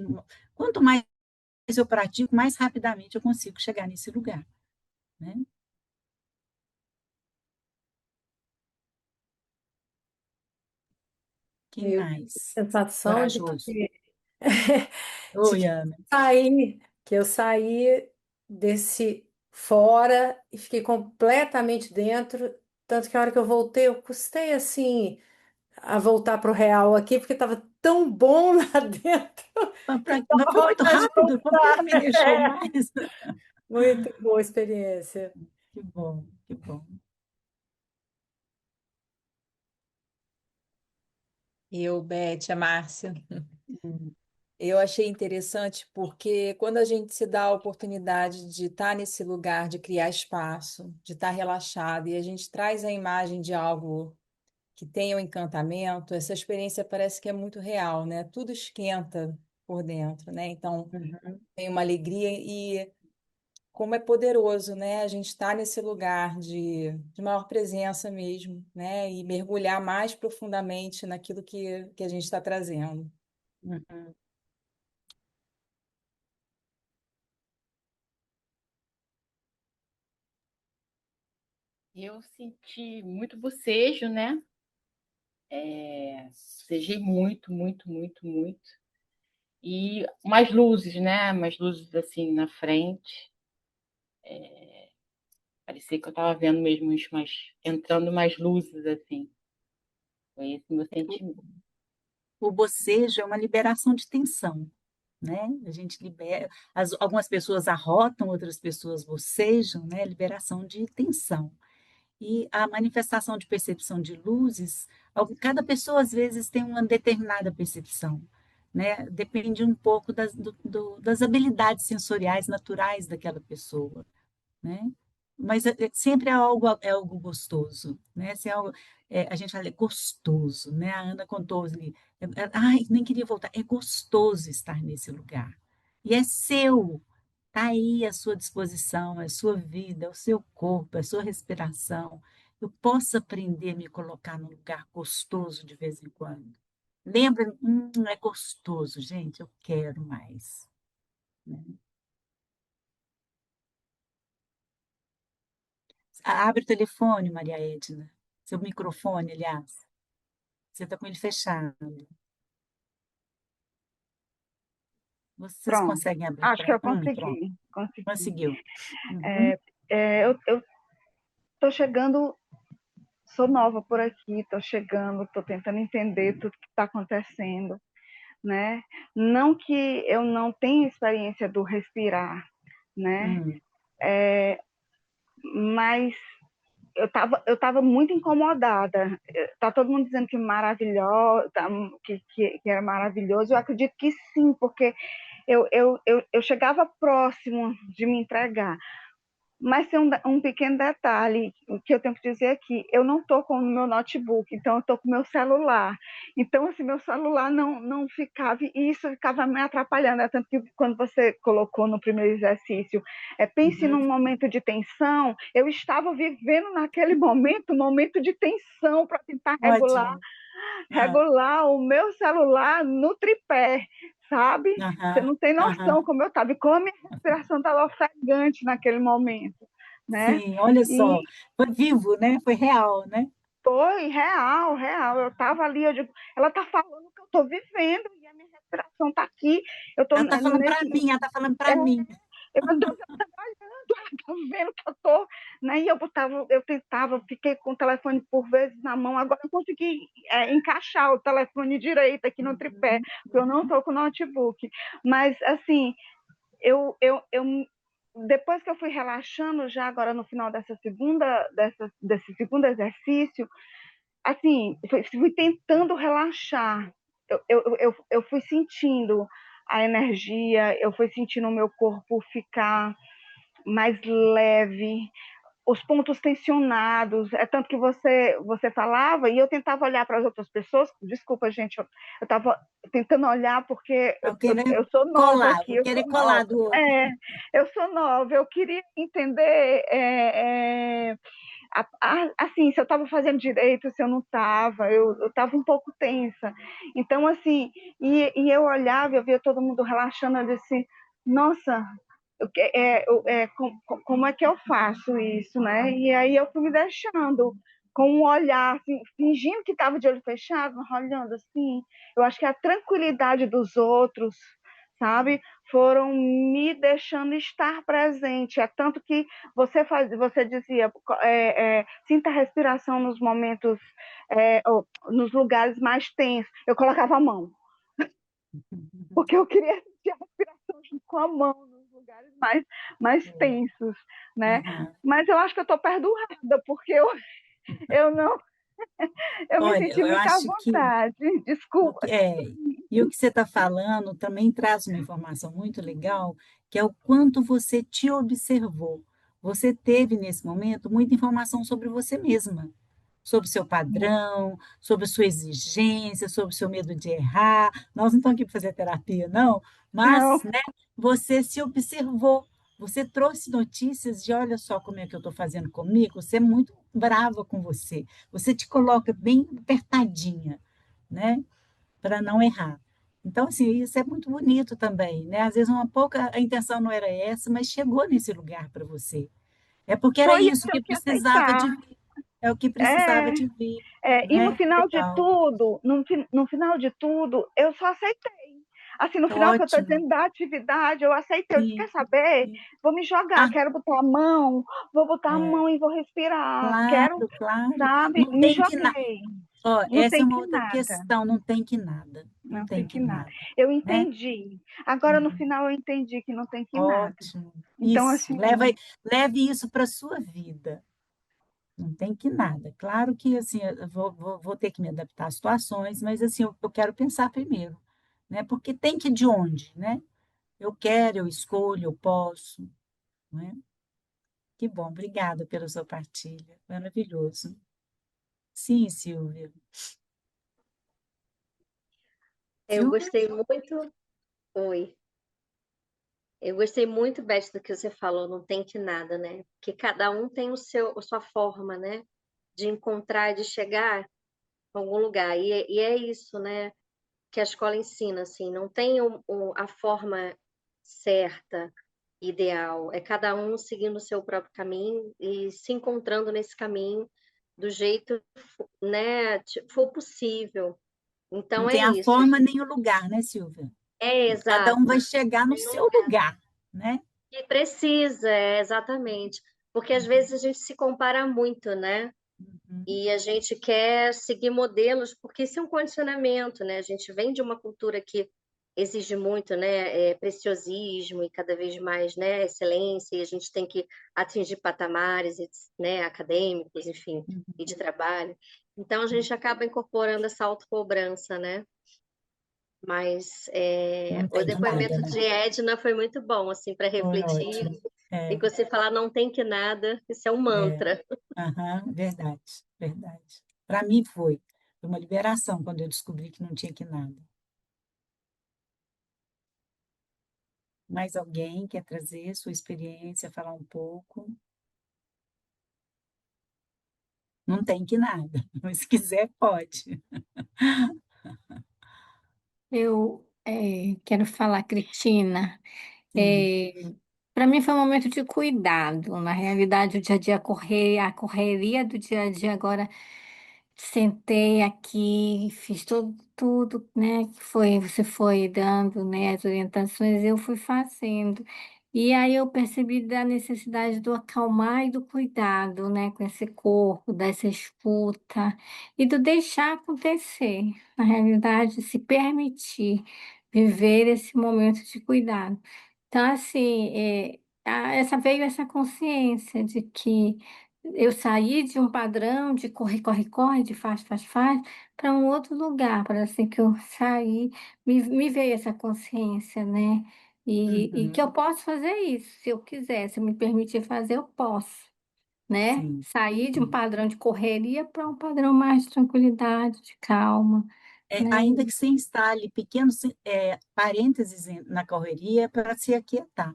quanto mais eu pratico, mais rapidamente eu consigo chegar nesse lugar, né? Quem
Eu
mais?
sensação
Corajoso.
de
Oi, Ana.
que eu saí desse fora e fiquei completamente dentro, tanto que a hora que eu voltei, eu custei assim a voltar para o real aqui, porque estava tão bom lá dentro que não
Mas
dava
foi muito
vontade de
rápido, por que não me
voltar.
deixou mais?
Muito boa experiência.
Que bom, que bom.
Beth, a Márcia.
Hum,
Eu achei interessante porque quando a gente se dá a oportunidade de estar nesse lugar, de criar espaço, de estar relaxado, e a gente traz a imagem de algo que tenha um encantamento, essa experiência parece que é muito real, né? Tudo esquenta por dentro, né? Então,
uhum,
tem uma alegria e como é poderoso, né? A gente está nesse lugar de maior presença mesmo, né? E mergulhar mais profundamente naquilo que a gente está trazendo.
uhum.
Eu senti muito bocejo, né? Bocejei muito, muito, muito, muito. E umas luzes, né? Umas luzes assim na frente. Parecia que eu estava vendo mesmo entrando mais luzes assim. Foi esse o meu sentimento.
O bocejo é uma liberação de tensão, né? A gente libera, algumas pessoas arrotam, outras pessoas bocejam, né? Liberação de tensão. E a manifestação de percepção de luzes, cada pessoa às vezes tem uma determinada percepção, né? Depende um pouco das habilidades sensoriais naturais daquela pessoa, né? Mas sempre é algo gostoso, né? Se é algo, a gente fala, é gostoso, né? A Ana contou ali, ai, nem queria voltar. É gostoso estar nesse lugar. E é seu, está aí à sua disposição, é a sua vida, é o seu corpo, é a sua respiração. Eu posso aprender a me colocar num lugar gostoso de vez em quando. Lembra, é gostoso, gente, eu quero mais, né? Abre o telefone, Maria Edna. Seu microfone, aliás. Você está com ele fechado. Vocês
Pronto.
conseguem abrir
Acho que eu
pronto.
consegui.
Conseguiu.
É, eu estou chegando, sou nova por aqui, estou chegando, estou tentando entender tudo que está acontecendo, né? Não que eu não tenha experiência do respirar, né? Mas eu tava muito incomodada. Tá todo mundo dizendo que maravilhoso, que era maravilhoso. Eu acredito que sim, porque eu chegava próximo de me entregar. Mas tem um pequeno detalhe que eu tenho que dizer aqui. Eu não estou com o meu notebook, então eu estou com o meu celular. Então, assim, meu celular não ficava, e isso ficava me atrapalhando. É tanto que quando você colocou no primeiro exercício, pense num momento de tensão, eu estava vivendo naquele momento, um momento de tensão para tentar
Ótimo.
regular o meu celular no tripé, sabe? Você não tem noção como eu estava, e como a minha respiração estava ofegante naquele momento, né?
Sim, olha só,
E
foi vivo, né? Foi real, né?
foi real, real. Eu estava ali, eu digo, ela está falando o que eu estou vivendo, e a minha respiração está aqui. Eu estou
Ela está falando para
nesse.
mim, ela está falando para mim.
Meu Deus, ela está olhando, ela está vendo que eu estou, né? E eu tentava, fiquei com o telefone por vezes na mão. Agora eu consegui encaixar o telefone direito aqui no tripé, porque eu não estou com o notebook. Mas, assim, eu depois que eu fui relaxando, já agora no final desse segundo exercício, assim, fui tentando relaxar. Eu fui sentindo a energia, eu fui sentindo o meu corpo ficar mais leve, os pontos tensionados, é tanto que você falava e eu tentava olhar para as outras pessoas. Desculpa, gente, eu estava tentando olhar porque eu sou nova
colar,
aqui,
vou
eu
querer
sou
colar
nova.
do outro.
Eu sou nova, eu queria entender assim, se eu estava fazendo direito, se eu não estava, eu estava um pouco tensa. Então, assim, e eu olhava, eu via todo mundo relaxando, eu disse, nossa, como é que eu faço isso, né? E aí eu fui me deixando com um olhar, assim, fingindo que estava de olho fechado, mas olhando assim. Eu acho que a tranquilidade dos outros, sabe, foram me deixando estar presente. É tanto que você dizia, sinta a respiração nos momentos, nos lugares mais tensos. Eu colocava a mão, porque eu queria sentir a respiração junto com a mão nos lugares mais tensos, né? Mas eu acho que eu estou perdoada, porque eu não, eu me
Olha,
senti
eu
muito à
acho que
vontade. Desculpa.
e o que você está falando também traz uma informação muito legal, que é o quanto você te observou. Você teve, nesse momento, muita informação sobre você mesma, sobre o seu padrão, sobre a sua exigência, sobre o seu medo de errar. Nós não estamos aqui para fazer terapia, não,
Não.
mas, né, você se observou. Você trouxe notícias de, olha só como é que eu estou fazendo comigo, você é muito brava com você. Você te coloca bem apertadinha, né? Para não errar. Então, assim, isso é muito bonito também, né? Às vezes a intenção não era essa, mas chegou nesse lugar para você. É porque era
Foi
isso
isso
que
que eu
precisava
aceitar.
de vir. É o que precisava
É,
de vir,
e no
né?
final de
Legal.
tudo, no final de tudo, eu só aceitei. Assim, no final que eu estou
Ótimo.
dizendo da atividade, eu aceitei. Eu disse,
Sim,
quer saber?
sim.
Vou me jogar,
Ah,
quero botar a mão, vou botar a
é,
mão e vou respirar. Quero,
claro, claro.
sabe?
Não
Me
tem que nada.
joguei.
Ó,
Não
essa é
tem
uma
que
outra
nada.
questão, não tem que nada. Não
Não tem
tem
que
que
nada.
nada,
Eu
né?
entendi. Agora, no final, eu entendi que não tem que nada.
Ótimo.
Então,
Isso.
assim,
Leve isso para a sua vida. Não tem que nada. Claro que assim, eu vou ter que me adaptar às situações, mas assim, eu quero pensar primeiro, né? Porque tem que ir de onde, né? Eu quero, eu escolho, eu posso, né? Que bom, obrigada pela sua partilha. Maravilhoso. Sim, Silvia.
Eu
Silvia?
gostei muito. Oi. Eu gostei muito, Beth, do que você falou, não tem que nada, né? Porque cada um tem a sua forma, né? De encontrar, de chegar a algum lugar. E é isso, né? Que a escola ensina, assim, não tem a forma certa. ideal. É cada um seguindo o seu próprio caminho e se encontrando nesse caminho do jeito, né, for possível.
Não
Então é
tem a
isso.
forma nem o lugar, né, Silvia?
É
Cada um
exato.
vai chegar no seu lugar, né?
E precisa, exatamente. Porque às vezes a gente se compara muito, né?
Uhum.
E a gente quer seguir modelos, porque isso é um condicionamento, né? A gente vem de uma cultura que exige muito, né? Preciosismo e cada vez mais, né? Excelência, e a gente tem que atingir patamares, né? Acadêmicos, enfim, e de trabalho. Então a gente acaba incorporando essa autocobrança, né? Mas
Não
o
tem que nada,
depoimento
né?
de Edna foi muito bom, assim, para
Foi
refletir.
ótimo.
E que você falar não tem que nada, isso é um
É,
mantra.
aham, verdade, verdade. Para mim foi uma liberação quando eu descobri que não tinha que nada. Mais alguém quer trazer sua experiência, falar um pouco? Não tem que nada, mas se quiser, pode.
Eu quero falar, Cristina.
Sim,
Para mim foi um momento de cuidado. Na realidade, o dia a dia a correria do dia a dia agora. Sentei aqui, fiz tudo, né, que você foi dando, né, as orientações, eu fui fazendo. E aí eu percebi da necessidade do acalmar e do cuidado, né, com esse corpo, dessa escuta e do deixar acontecer. Na realidade, se permitir viver esse momento de cuidado. Então, assim, veio essa consciência de que eu saí de um padrão de corre, corre, corre, de faz, faz, faz, para um outro lugar, para assim que eu saí, me veio essa consciência, né? E que eu
uhum,
posso fazer isso, se eu quiser, se eu me permitir fazer, eu posso, né?
sim,
Sair de um
sim.
padrão de correria para um padrão mais de tranquilidade, de calma, né?
Ainda que se instale pequenos parênteses na correria para se aquietar,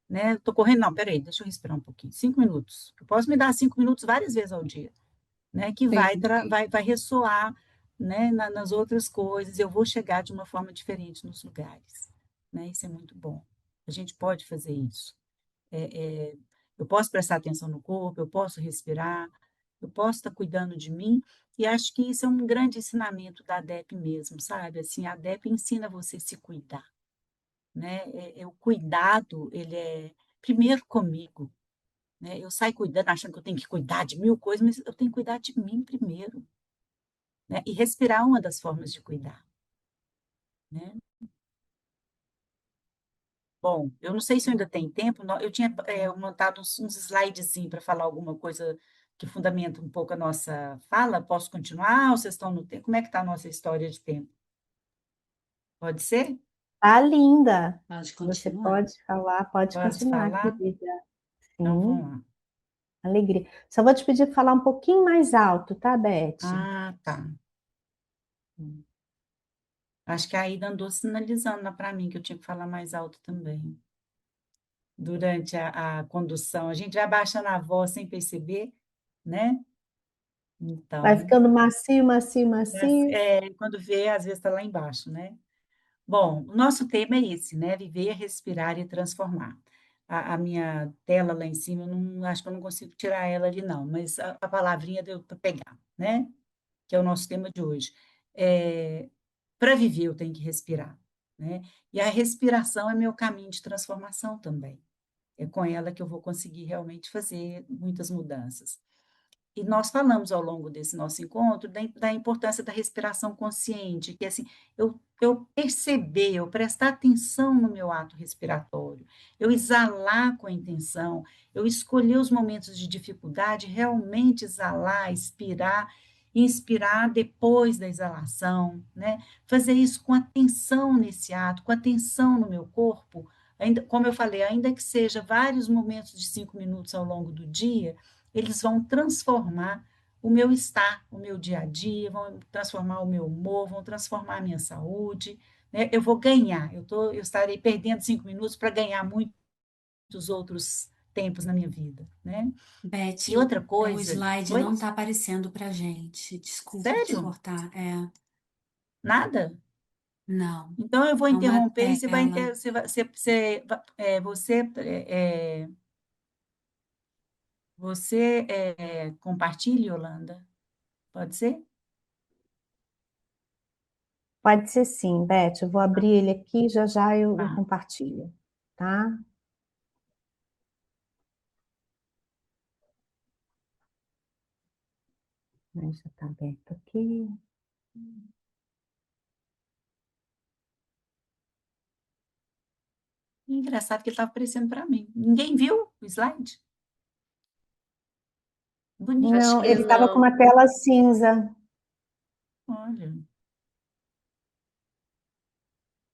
né? Estou correndo, não, peraí, deixa eu respirar um pouquinho. 5 minutos. Eu posso me dar 5 minutos várias vezes ao dia, né? Que
Sim.
vai ressoar, né? Nas outras coisas. Eu vou chegar de uma forma diferente nos lugares, né? Isso é muito bom. A gente pode fazer isso. Eu posso prestar atenção no corpo, eu posso respirar, eu posso estar cuidando de mim, e acho que isso é um grande ensinamento da ADEP mesmo, sabe? Assim, a ADEP ensina você a se cuidar, né? O cuidado, ele é primeiro comigo, né? Eu saio cuidando, achando que eu tenho que cuidar de mil coisas, mas eu tenho que cuidar de mim primeiro, né? E respirar é uma das formas de cuidar, né? Bom, eu não sei se eu ainda tenho tempo, eu tinha montado uns slidezinhos para falar alguma coisa que fundamenta um pouco a nossa fala. Posso continuar ou vocês estão no tempo? Como é que está a nossa história de tempo? Pode ser?
Tá linda.
Pode
Você
continuar.
pode falar, pode
Posso
continuar,
falar?
querida.
Então
Sim,
vamos lá.
alegria. Só vou te pedir para falar um pouquinho mais alto, tá, Beth?
Ah, tá. Acho que a Aida andou sinalizando para mim que eu tinha que falar mais alto também. Durante a condução, a gente vai baixando a voz sem perceber, né?
Vai
Então,
ficando macio, macio, macio.
quando vê, às vezes está lá embaixo, né? Bom, o nosso tema é esse, né? Viver, respirar e transformar. A minha tela lá em cima, eu não, acho que eu não consigo tirar ela ali, não, mas a palavrinha deu para pegar, né? Que é o nosso tema de hoje. Para viver, eu tenho que respirar, né? E a respiração é meu caminho de transformação também. É com ela que eu vou conseguir realmente fazer muitas mudanças. E nós falamos ao longo desse nosso encontro da importância da respiração consciente, que assim, eu perceber, eu prestar atenção no meu ato respiratório, eu exalar com a intenção, eu escolher os momentos de dificuldade, realmente exalar, expirar, inspirar depois da exalação, né? Fazer isso com atenção nesse ato, com atenção no meu corpo, ainda, como eu falei, ainda que seja vários momentos de 5 minutos ao longo do dia, eles vão transformar o meu estar, o meu dia a dia, vão transformar o meu humor, vão transformar a minha saúde, né? Eu vou ganhar, eu estarei perdendo 5 minutos para ganhar muitos outros tempos na minha vida, né?
Beth,
E outra
o
coisa,
slide
oi?
não está aparecendo para gente. Desculpa te
Sério?
cortar.
Nada?
Não,
Então, eu vou
é uma
interromper e você vai,
tela.
compartilha, Yolanda? Pode ser?
Pode ser sim, Beth. Eu vou abrir ele aqui, já já eu
Tá.
compartilho, tá? Mas já está aberto aqui.
Engraçado que ele estava aparecendo para mim. Ninguém viu o slide? Bonito.
Acho
Não,
que
ele estava com
não.
uma tela cinza.
Olha,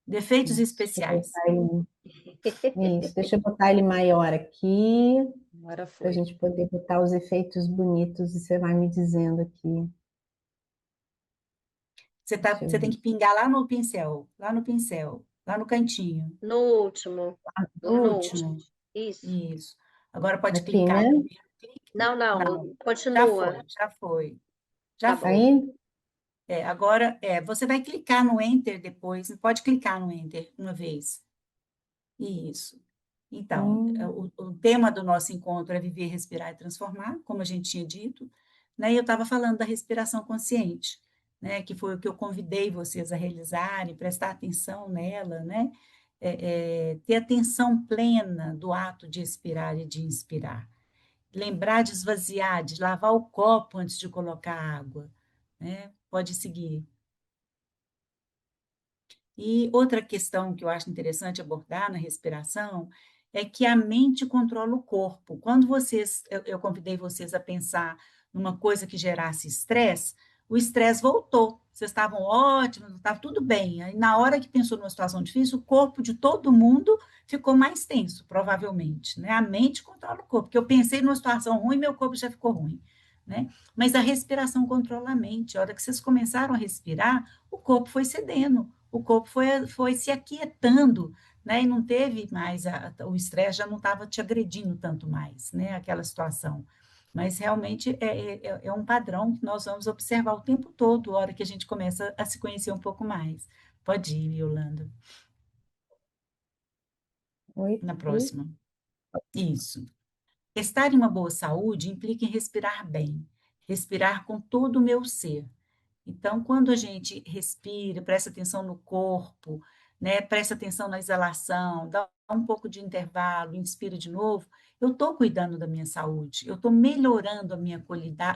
defeitos
Deixa eu
especiais.
botar isso, deixa eu botar ele maior aqui,
Agora
para a
foi.
gente poder botar os efeitos bonitos e você vai me dizendo aqui. Deixa eu
Você tem
ver.
que pingar lá no pincel, lá no cantinho,
No último.
no
No último.
último.
Isso.
Isso. Agora pode
Aqui,
clicar
né?
em primeiro clique.
Não, não.
Não, já
Continua.
foi, já foi, já
Tá
Tá
bom.
foi.
indo?
Agora, você vai clicar no Enter depois, pode clicar no Enter uma vez. Isso. Então,
Sim.
o tema do nosso encontro é viver, respirar e transformar, como a gente tinha dito, né? E eu estava falando da respiração consciente, né? Que foi o que eu convidei vocês a realizarem, prestar atenção nela, né? Ter atenção plena do ato de expirar e de inspirar. Lembrar de esvaziar, de lavar o copo antes de colocar água, né? Pode seguir. E outra questão que eu acho interessante abordar na respiração é que a mente controla o corpo. Quando eu convidei vocês a pensar numa coisa que gerasse estresse, o estresse voltou. Vocês estavam ótimos, estava tudo bem. Aí, na hora que pensou numa situação difícil, o corpo de todo mundo ficou mais tenso, provavelmente, né? A mente controla o corpo, porque eu pensei numa situação ruim, meu corpo já ficou ruim, né? Mas a respiração controla a mente. A hora que vocês começaram a respirar, o corpo foi cedendo, o corpo foi se aquietando, né? E não teve mais, o estresse já não estava te agredindo tanto mais, né? Aquela situação. Mas realmente é um padrão que nós vamos observar o tempo todo, a hora que a gente começa a se conhecer um pouco mais. Pode ir, Yolanda,
Oi,
na
oi.
próxima. Isso. Estar em uma boa saúde implica em respirar bem, respirar com todo o meu ser. Então, quando a gente respira, presta atenção no corpo, né, presta atenção na exalação, dá um pouco de intervalo, inspira de novo, eu estou cuidando da minha saúde, eu estou melhorando a minha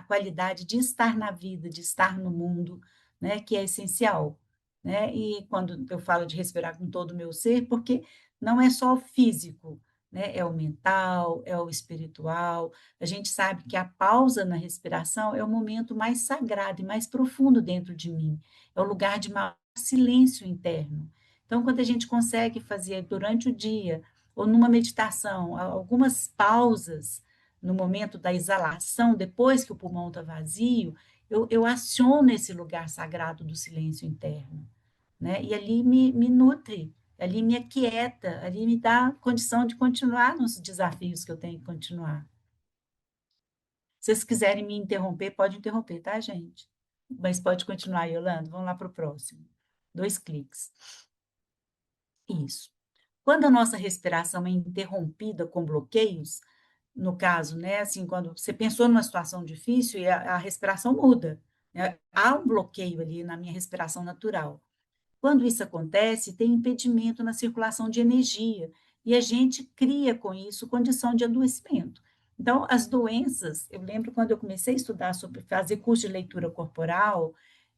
qualidade de estar na vida, de estar no mundo, né, que é essencial. Né? E quando eu falo de respirar com todo o meu ser, porque não é só o físico, né? É o mental, é o espiritual. A gente sabe que a pausa na respiração é o momento mais sagrado e mais profundo dentro de mim. É o lugar de maior silêncio interno. Então, quando a gente consegue fazer durante o dia ou numa meditação algumas pausas no momento da exalação, depois que o pulmão está vazio, eu aciono esse lugar sagrado do silêncio interno, né? E ali me nutre, ali me aquieta, ali me dá condição de continuar nos desafios que eu tenho que continuar. Se vocês quiserem me interromper, pode interromper, tá, gente? Mas pode continuar, Yolanda. Vamos lá para o próximo. 2 cliques. Isso. Quando a nossa respiração é interrompida com bloqueios, no caso, né, assim, quando você pensou numa situação difícil e a respiração muda, né? Há um bloqueio ali na minha respiração natural. Quando isso acontece, tem impedimento na circulação de energia e a gente cria com isso condição de adoecimento. Então, as doenças, eu lembro quando eu comecei a estudar sobre fazer curso de leitura corporal,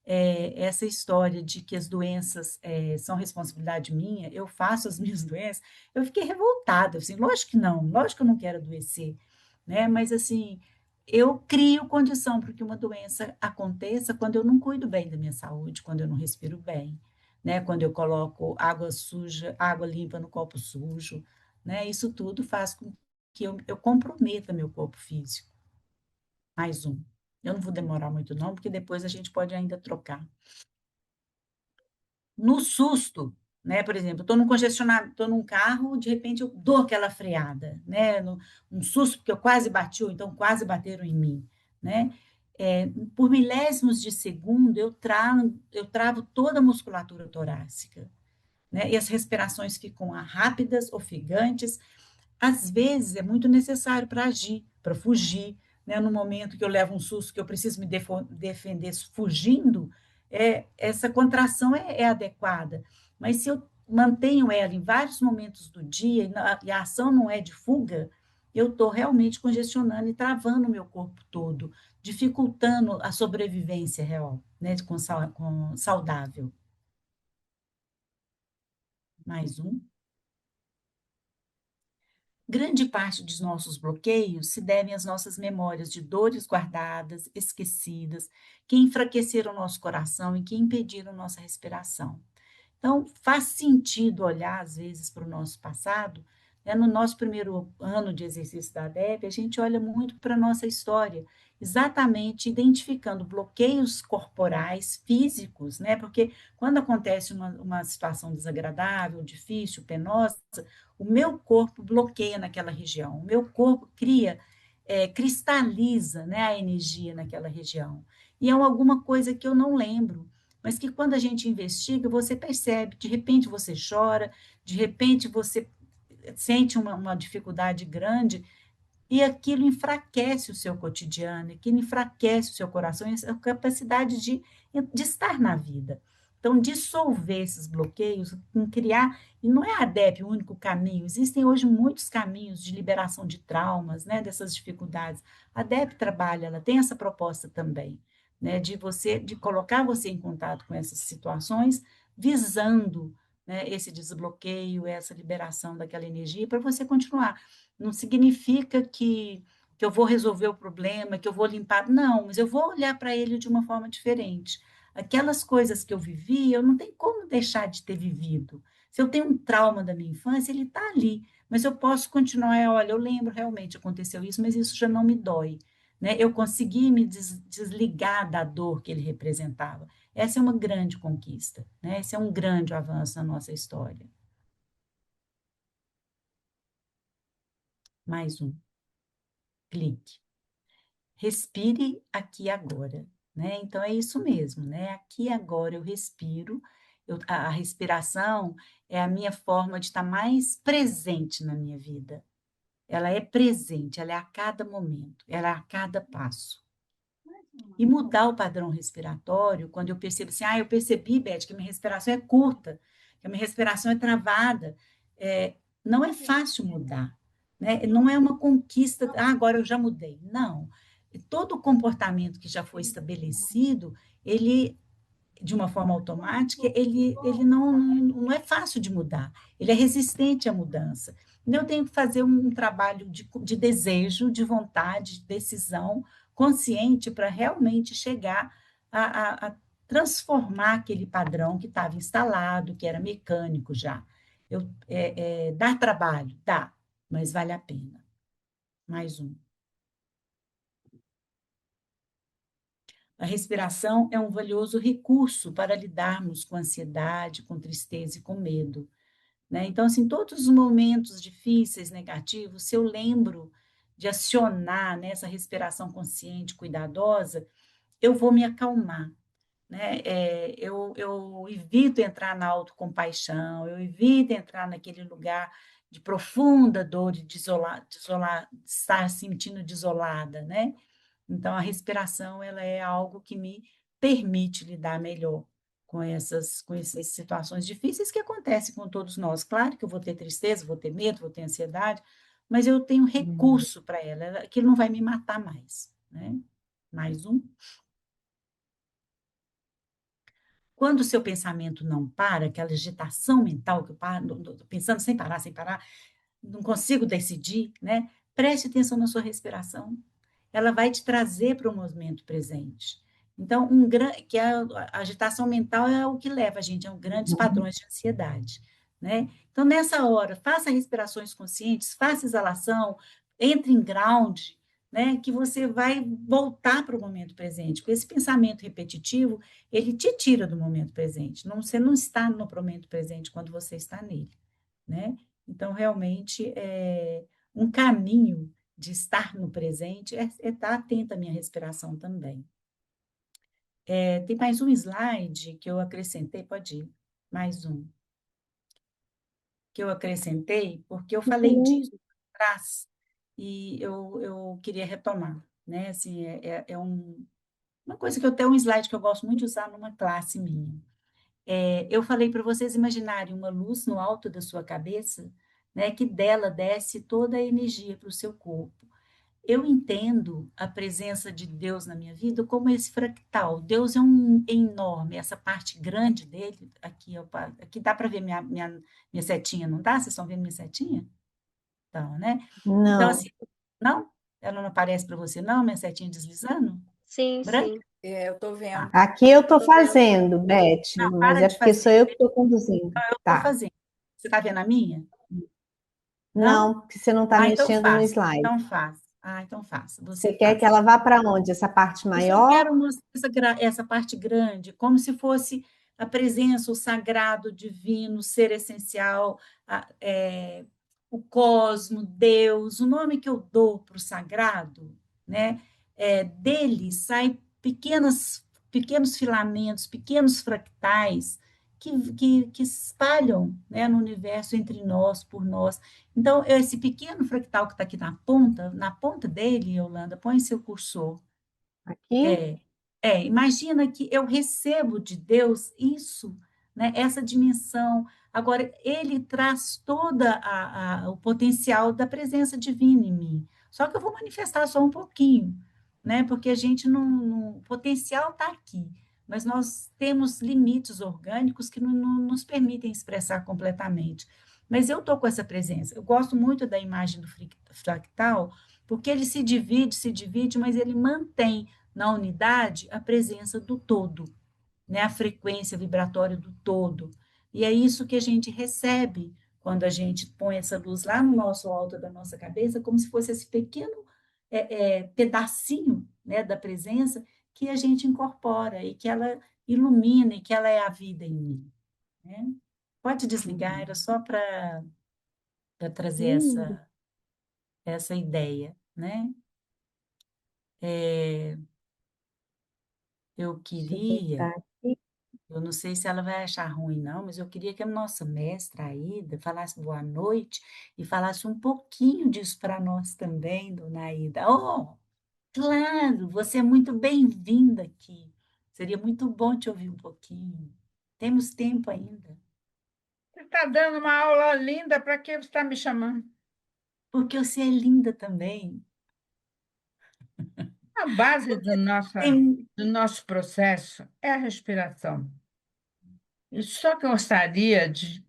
essa história de que as doenças são responsabilidade minha, eu faço as minhas doenças, eu fiquei revoltada, assim, lógico que eu não quero adoecer, né? Mas assim, eu crio condição para que uma doença aconteça quando eu não cuido bem da minha saúde, quando eu não respiro bem, né? Quando eu coloco água suja, água limpa no copo sujo, né? Isso tudo faz com que eu comprometa meu corpo físico. Mais um. Eu não vou demorar muito não, porque depois a gente pode ainda trocar. No susto, né? Por exemplo, estou num congestionamento, estou num carro, de repente eu dou aquela freada, né? Um susto porque eu quase bati, ou então quase bateram em mim, né? por milésimos de segundo, eu travo toda a musculatura torácica, né? E as respirações ficam rápidas, ofegantes. Às vezes é muito necessário para agir, para fugir, né? No momento que eu levo um susto, que eu preciso me defender fugindo, essa contração é adequada. Mas se eu mantenho ela em vários momentos do dia e a ação não é de fuga, eu estou realmente congestionando e travando o meu corpo todo, dificultando a sobrevivência real, né? Com saudável. Mais um. Grande parte dos nossos bloqueios se devem às nossas memórias de dores guardadas, esquecidas, que enfraqueceram nosso coração e que impediram nossa respiração. Então, faz sentido olhar, às vezes, para o nosso passado. Né? No nosso primeiro ano de exercício da ADEP, a gente olha muito para a nossa história, exatamente identificando bloqueios corporais, físicos, né? Porque quando acontece uma situação desagradável, difícil, penosa, o meu corpo bloqueia naquela região, o meu corpo cristaliza, né, a energia naquela região. E é alguma coisa que eu não lembro, mas que quando a gente investiga, você percebe, de repente você chora, de repente você sente uma dificuldade grande, e aquilo enfraquece o seu cotidiano, aquilo enfraquece o seu coração, a capacidade de estar na vida. Então, dissolver esses bloqueios, criar, e não é a ADEP o único caminho, existem hoje muitos caminhos de liberação de traumas, né, dessas dificuldades. A ADEP trabalha, ela tem essa proposta também, né, de colocar você em contato com essas situações, visando, né, esse desbloqueio, essa liberação daquela energia, para você continuar. Não significa que eu vou resolver o problema, que eu vou limpar. Não, mas eu vou olhar para ele de uma forma diferente. Aquelas coisas que eu vivi, eu não tenho como deixar de ter vivido. Se eu tenho um trauma da minha infância, ele está ali. Mas eu posso continuar, olha, eu lembro realmente aconteceu isso, mas isso já não me dói. Né? Eu consegui me desligar da dor que ele representava. Essa é uma grande conquista, né? Esse é um grande avanço na nossa história. Mais um. Clique. Respire aqui e agora, né? Então é isso mesmo, né? Aqui e agora eu respiro, a respiração é a minha forma de estar mais presente na minha vida. Ela é presente, ela é a cada momento, ela é a cada passo. E mudar o padrão respiratório, quando eu percebo assim, eu percebi, Beth, que minha respiração é curta, que a minha respiração é travada, não é fácil mudar, né? Não é uma conquista, agora eu já mudei. Não. Todo comportamento que já foi estabelecido, ele, de uma forma automática, ele não é fácil de mudar, ele é resistente à mudança. Então, eu tenho que fazer um trabalho de desejo, de vontade, de decisão consciente para realmente chegar a transformar aquele padrão que estava instalado, que era mecânico já. Dá trabalho? Dá, mas vale a pena. Mais um. A respiração é um valioso recurso para lidarmos com ansiedade, com tristeza e com medo, né? Então, assim, todos os momentos difíceis, negativos, se eu lembro de acionar, né, essa respiração consciente, cuidadosa, eu vou me acalmar, né? Eu evito entrar na autocompaixão, eu evito entrar naquele lugar de profunda dor, de estar sentindo desolada, né? Então, a respiração, ela é algo que me permite lidar melhor com essas situações difíceis que acontecem com todos nós. Claro que eu vou ter tristeza, vou ter medo, vou ter ansiedade, mas eu tenho recurso para ela, aquilo não vai me matar mais, né? Mais um. Quando o seu pensamento não para, aquela agitação mental que eu paro, pensando sem parar, não consigo decidir, né? Preste atenção na sua respiração, ela vai te trazer para o momento presente. Então, que a agitação mental é o que leva a gente a grandes padrões de ansiedade, né? Então, nessa hora, faça respirações conscientes, faça exalação, entre em ground, né? Que você vai voltar para o momento presente, porque esse pensamento repetitivo, ele te tira do momento presente. Você não está no momento presente quando você está nele, né? Então, realmente, é um caminho de estar no presente, é estar atenta à minha respiração também. Tem mais um slide que eu acrescentei, pode ir, mais um, que eu acrescentei, porque eu falei disso atrás, e eu queria retomar, né? Assim, uma coisa que eu tenho um slide que eu gosto muito de usar numa classe minha. Eu falei para vocês imaginarem uma luz no alto da sua cabeça, né, que dela desce toda a energia para o seu corpo. Eu entendo a presença de Deus na minha vida como esse fractal. Deus é enorme, essa parte grande dele, aqui dá para ver minha setinha, não dá? Vocês estão vendo minha setinha? Então, né? Então,
Não.
assim, não? Ela não aparece para você, não, minha setinha deslizando?
Sim,
Branca?
sim,
Eu estou vendo.
Aqui eu estou
tô vendo.
fazendo, Beth,
Não,
mas
para
é
de
porque
fazer.
sou eu que estou conduzindo.
Eu estou
Tá.
fazendo. Você está vendo a minha? Não?
Não, porque você não está
Então
mexendo no
faça.
slide.
Então faça. Então faça.
Você
Você
quer que
faça.
ela vá para onde? Essa parte
Eu só quero
maior?
mostrar essa parte grande, como se fosse a presença, o sagrado, o divino, o ser essencial, o cosmo, Deus, o nome que eu dou para o sagrado, né? Dele sai pequenos filamentos, pequenos fractais que espalham, né, no universo entre nós, por nós. Então, esse pequeno fractal que está aqui na ponta dele, Yolanda, põe seu cursor.
Aqui?
Imagina que eu recebo de Deus isso, né, essa dimensão. Agora, ele traz toda o potencial da presença divina em mim. Só que eu vou manifestar só um pouquinho, né? Porque a gente o potencial está aqui, mas nós temos limites orgânicos que não nos permitem expressar completamente. Mas eu estou com essa presença. Eu gosto muito da imagem do fractal, porque ele se divide, mas ele mantém na unidade a presença do todo, né? A frequência vibratória do todo. E é isso que a gente recebe quando a gente põe essa luz lá no nosso alto da nossa cabeça, como se fosse esse pequeno pedacinho, né, da presença que a gente incorpora e que ela ilumina e que ela é a vida em mim. Né? Pode desligar, era só para trazer essa ideia. Né? Eu
Deixa eu
queria.
botar aqui.
Eu não sei se ela vai achar ruim, não, mas eu queria que a nossa mestra Aida falasse boa noite e falasse um pouquinho disso para nós também, dona Aida. Oh, claro, você é muito bem-vinda aqui. Seria muito bom te ouvir um pouquinho. Temos tempo ainda.
Você está dando uma aula linda, para que você está me chamando?
Porque você é linda também.
A base
Tem...
do nosso processo é a respiração. E só que eu gostaria de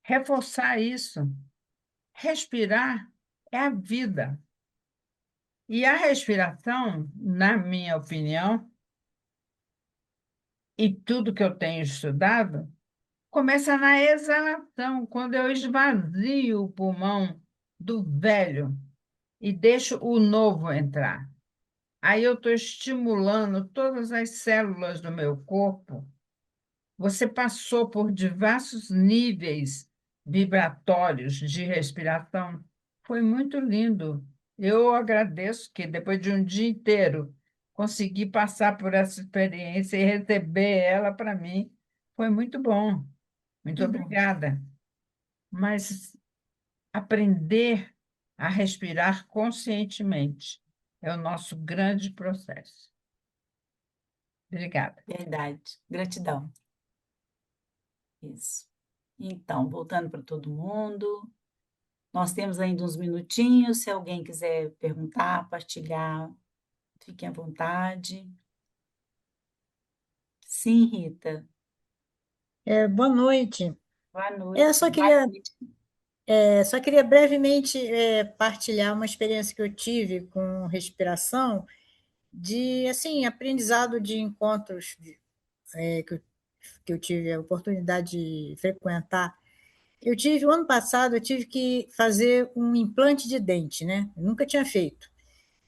reforçar isso. Respirar é a vida. E a respiração, na minha opinião, e tudo que eu tenho estudado, começa na exalação, quando eu esvazio o pulmão do velho e deixo o novo entrar. Aí eu estou estimulando todas as células do meu corpo. Você passou por diversos níveis vibratórios de respiração. Foi muito lindo. Eu agradeço que, depois de um dia inteiro, consegui passar por essa experiência e receber ela para mim. Foi muito bom. Muito
Que bom.
obrigada. Mas aprender a respirar conscientemente é o nosso grande processo. Obrigada.
Verdade. Gratidão. Isso. Então, voltando para todo mundo. Nós temos ainda uns minutinhos. Se alguém quiser perguntar, partilhar, fiquem à vontade. Sim, Rita.
Boa noite.
Boa
Eu
noite.
só queria brevemente partilhar uma experiência que eu tive com respiração, de assim, aprendizado de encontros que eu tive a oportunidade de frequentar. O ano passado, eu tive que fazer um implante de dente, né? Eu nunca tinha feito.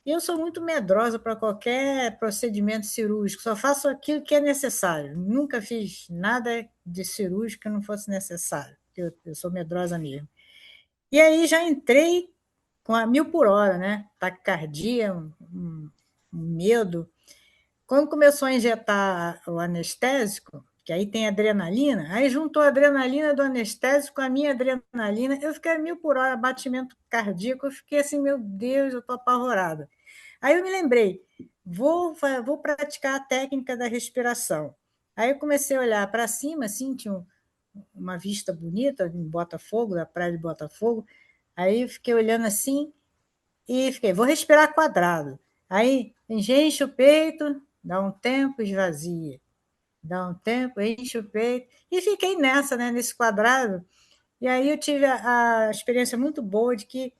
E eu sou muito medrosa para qualquer procedimento cirúrgico, só faço aquilo que é necessário. Nunca fiz nada de cirúrgico que não fosse necessário. Eu sou medrosa mesmo. E aí já entrei com a 1.000 por hora, né? Taquicardia, um medo. Quando começou a injetar o anestésico, que aí tem adrenalina, aí juntou a adrenalina do anestésico com a minha adrenalina, eu fiquei a 1.000 por hora, batimento cardíaco, eu fiquei assim, meu Deus, eu estou apavorada. Aí eu me lembrei, vou praticar a técnica da respiração. Aí eu comecei a olhar para cima, assim, tinha uma vista bonita em Botafogo, da praia de Botafogo, aí eu fiquei olhando assim, e fiquei, vou respirar quadrado. Aí enche o peito, dá um tempo, esvazia. Dá um tempo, enche o peito. E fiquei nessa, né, nesse quadrado. E aí eu tive a experiência muito boa de que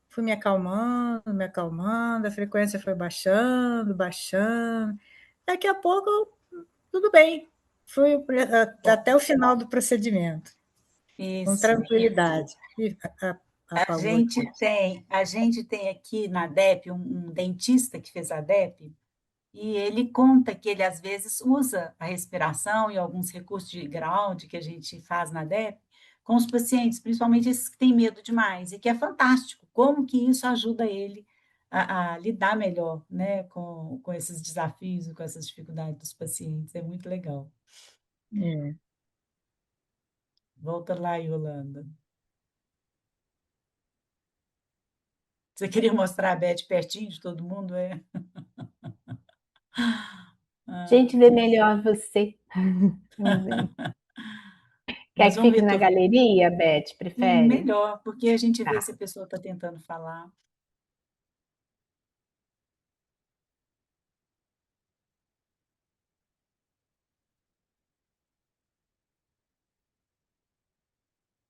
fui me acalmando, a frequência foi baixando, baixando. Daqui a pouco, tudo bem. Fui até o final do procedimento, com
Isso.
tranquilidade. E
A
apagou.
gente tem aqui na DEP um dentista que fez a DEP, e ele conta que ele, às vezes, usa a respiração e alguns recursos de ground que a gente faz na DEP com os pacientes, principalmente esses que têm medo demais, e que é fantástico, como que isso ajuda ele a lidar melhor, né, com esses desafios e com essas dificuldades dos pacientes. É muito legal.
É.
Volta lá, Yolanda. Você queria mostrar a Beth pertinho de todo mundo, é?
Gente, vê melhor você. Vamos ver. Quer
Mas
que
vamos
fique
ver,
na galeria, Beth?
sim,
Prefere?
melhor, porque a gente vê
Tá.
se a pessoa está tentando falar.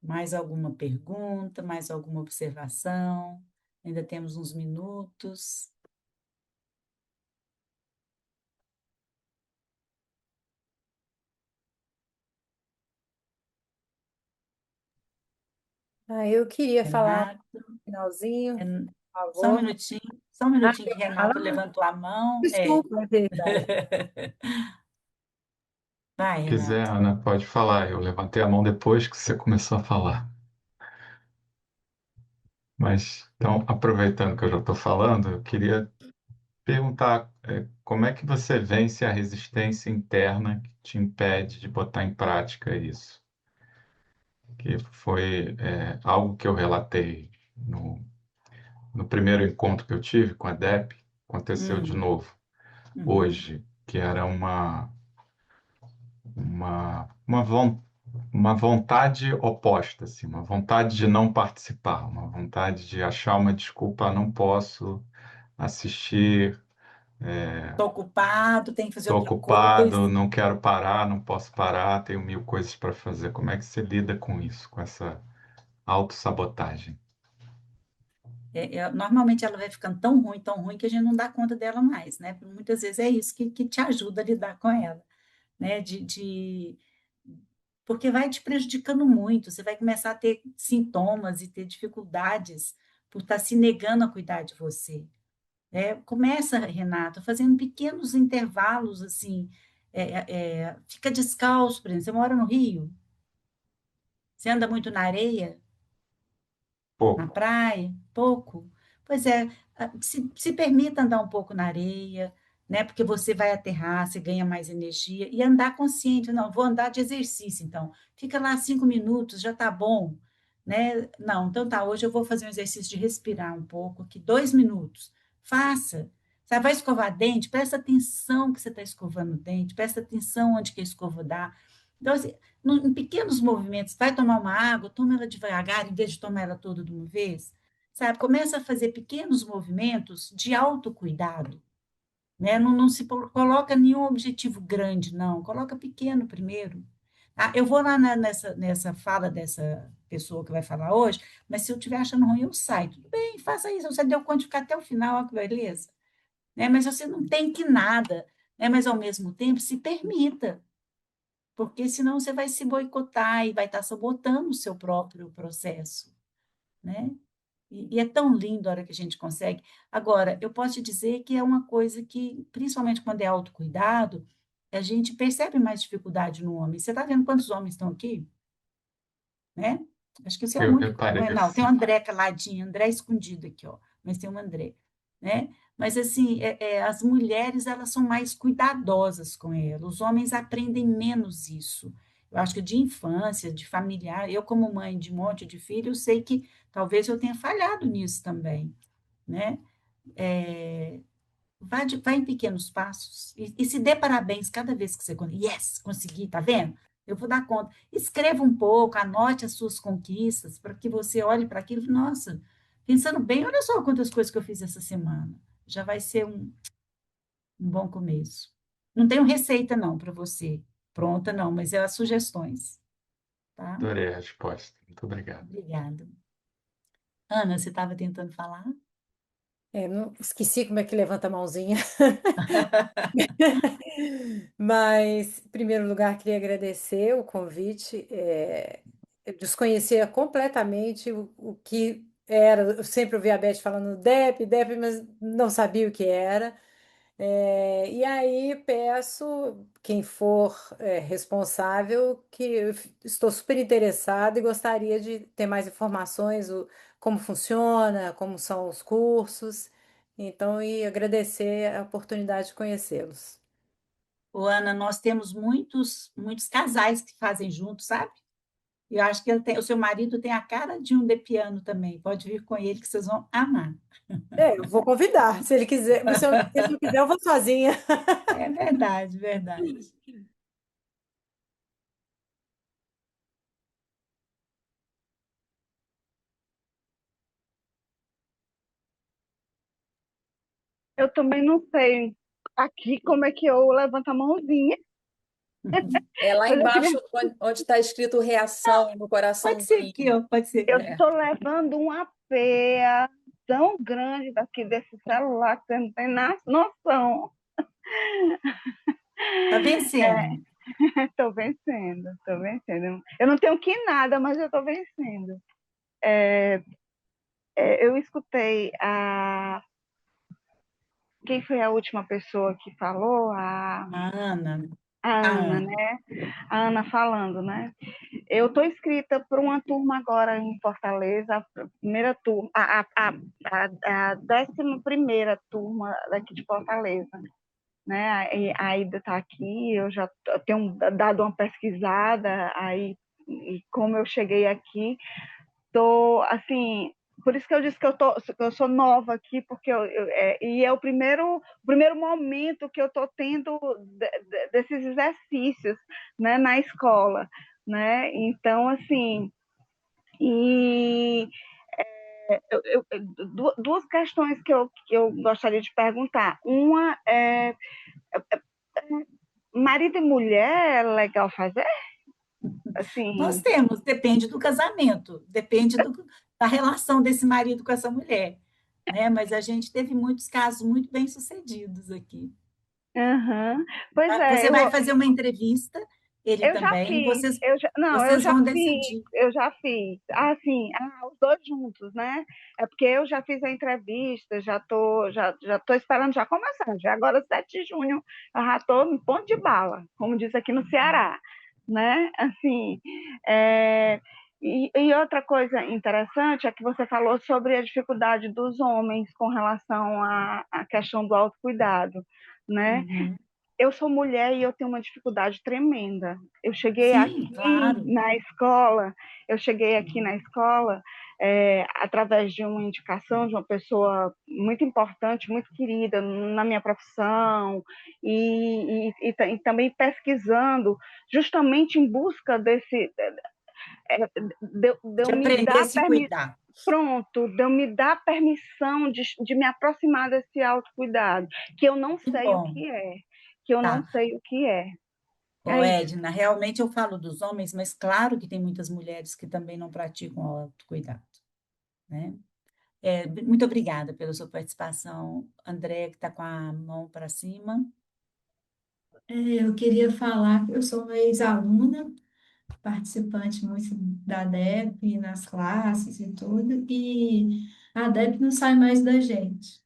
Mais alguma pergunta, mais alguma observação? Ainda temos uns minutos.
Eu queria falar
Renato,
no finalzinho, por
só um
favor.
minutinho, só um
Ah,
minutinho que
eu falo?
Renato levantou a mão.
Desculpa, é verdade.
Vai,
Se quiser,
Renato.
Ana, pode falar. Eu levantei a mão depois que você começou a falar. Mas, então, aproveitando que eu já estou falando, eu queria perguntar, como é que você vence a resistência interna que te impede de botar em prática isso? Que foi, algo que eu relatei no primeiro encontro que eu tive com a DEP, aconteceu de novo hoje, que era uma, von- uma vontade oposta, assim, uma vontade de não participar, uma vontade de achar uma desculpa, não posso assistir,
Estou ocupado, tem que fazer
estou
outra
ocupado,
coisa.
não quero parar, não posso parar, tenho mil coisas para fazer. Como é que você lida com isso, com essa autossabotagem?
Normalmente ela vai ficando tão ruim, que a gente não dá conta dela mais, né? Muitas vezes é isso que te ajuda a lidar com ela, né? Porque vai te prejudicando muito, você vai começar a ter sintomas e ter dificuldades por estar se negando a cuidar de você. Começa, Renata, fazendo pequenos intervalos, assim, fica descalço, por exemplo, você mora no Rio, você anda muito na areia, na
Pouco.
praia, pouco. Pois é, se permita andar um pouco na areia, né? Porque você vai aterrar, você ganha mais energia e andar consciente. Não, vou andar de exercício, então. Fica lá 5 minutos, já tá bom, né? Não, então tá, hoje eu vou fazer um exercício de respirar um pouco aqui, 2 minutos. Faça. Você vai escovar dente, presta atenção que você está escovando o dente, presta atenção onde que a escova dá. Então, assim, em pequenos movimentos, vai tomar uma água, toma ela devagar, em vez de tomar ela toda de uma vez, sabe? Começa a fazer pequenos movimentos de autocuidado, né? Não se coloca nenhum objetivo grande, não, coloca pequeno primeiro. Eu vou lá nessa fala dessa pessoa que vai falar hoje, mas se eu estiver achando ruim, eu saio. Tudo bem, faça isso. Você deu conta de ficar até o final, olha que beleza. Né? Mas você não tem que nada, né? Mas ao mesmo tempo, se permita, porque senão você vai se boicotar e vai estar sabotando o seu próprio processo, né? E é tão lindo a hora que a gente consegue. Agora, eu posso te dizer que é uma coisa que, principalmente quando é autocuidado, a gente percebe mais dificuldade no homem. Você está vendo quantos homens estão aqui, né? Acho que você é o
Eu
único.
reparei
Não, tem o
assim.
André caladinho, André escondido aqui, ó. Mas tem o André, né? Mas assim, as mulheres elas são mais cuidadosas com ela. Os homens aprendem menos isso. Eu acho que de infância, de familiar, eu como mãe de um monte de filho, eu sei que talvez eu tenha falhado nisso também, né? É, vai em pequenos passos e se dê parabéns cada vez que você yes, consegui, tá vendo? Eu vou dar conta. Escreva um pouco, anote as suas conquistas para que você olhe para aquilo. E, nossa, pensando bem, olha só quantas coisas que eu fiz essa semana. Já vai ser um bom começo. Não tenho receita não para você pronta não, mas é as sugestões, tá?
Adorei a resposta. Muito obrigado.
Obrigada. Ana, você estava tentando falar?
Esqueci como é que levanta a mãozinha. Mas, em primeiro lugar, queria agradecer o convite. Eu desconhecia completamente o que era. Eu sempre ouvi a Beth falando DEP, DEP, mas não sabia o que era. E aí peço quem for responsável, que eu estou super interessada e gostaria de ter mais informações, como funciona, como são os cursos. Então, e agradecer a oportunidade de conhecê-los.
Ô, Ana, nós temos muitos casais que fazem juntos, sabe? Eu acho que o seu marido tem a cara de um de piano também. Pode vir com ele que vocês vão amar.
Eu vou convidar, se ele quiser. Mas se ele não quiser, eu vou sozinha.
É verdade, verdade.
Eu também não sei aqui como é que eu levanto a mãozinha,
É lá
mas eu queria.
embaixo, onde está escrito reação, no
Pode ser aqui,
coraçãozinho.
ó, pode ser.
Eu estou levando uma peia tão grande daqui desse celular que você não tem noção.
Tá vencendo.
Estou vencendo, estou vencendo. Eu não tenho que nada, mas eu estou vencendo. Eu escutei quem foi a última pessoa que falou?
A Ana.
A
A
Ana,
Ana.
né? A Ana falando, né? Eu estou inscrita para uma turma agora em Fortaleza, a primeira turma, a 11ª turma daqui de Fortaleza, né? A Ida está aqui, eu já tenho dado uma pesquisada, aí e como eu cheguei aqui, tô assim, por isso que eu disse que eu sou nova aqui, porque e é o primeiro momento que eu estou tendo desses exercícios, né, na escola, né? Então, assim, e duas questões que eu gostaria de perguntar. Uma marido e é legal fazer?
Nós
Assim,
temos, depende do casamento, depende da relação desse marido com essa mulher, né? Mas a gente teve muitos casos muito bem-sucedidos aqui.
uhum. Pois
Você vai fazer uma entrevista, ele
eu já
também,
fiz,
vocês vão decidir.
eu já fiz. Assim, os dois juntos, né? É porque eu já fiz a entrevista, já tô esperando já começar. Já agora, 7 de junho, eu já estou em ponto de bala, como diz aqui no Ceará, né? Assim, e outra coisa interessante é que você falou sobre a dificuldade dos homens com relação à questão do autocuidado, né?
Uhum.
Eu sou mulher e eu tenho uma dificuldade tremenda. Eu cheguei
Sim,
aqui
claro.
na escola, através de uma indicação de uma pessoa muito importante, muito querida na minha profissão, e também pesquisando, justamente em busca de eu
De
me
aprender a
dar
se cuidar.
pronto, de eu me dar permissão de me aproximar desse autocuidado, que eu não
Que
sei o
bom.
que é, que eu não
Tá.
sei o que é.
Ô,
É isso.
Edna, realmente eu falo dos homens, mas claro que tem muitas mulheres que também não praticam o autocuidado, né? Muito obrigada pela sua participação, André, que está com a mão para cima.
Eu queria falar que eu sou uma ex-aluna, participante muito da DEP, nas classes e tudo, e a DEP não sai mais da gente.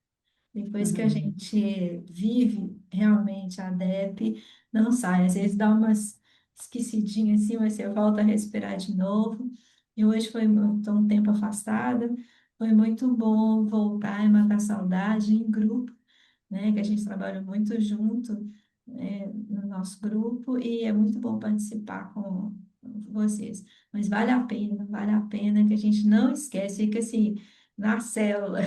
Depois que a
Uhum.
gente vive realmente a DEP, não sai. Às vezes dá umas esquecidinhas assim, mas você volta a respirar de novo. E hoje estou um tempo afastada, foi muito bom voltar e matar saudade em grupo, né? Que a gente trabalha muito junto, no nosso grupo, e é muito bom participar com vocês. Mas vale a pena que a gente não esquece, fica assim, na célula.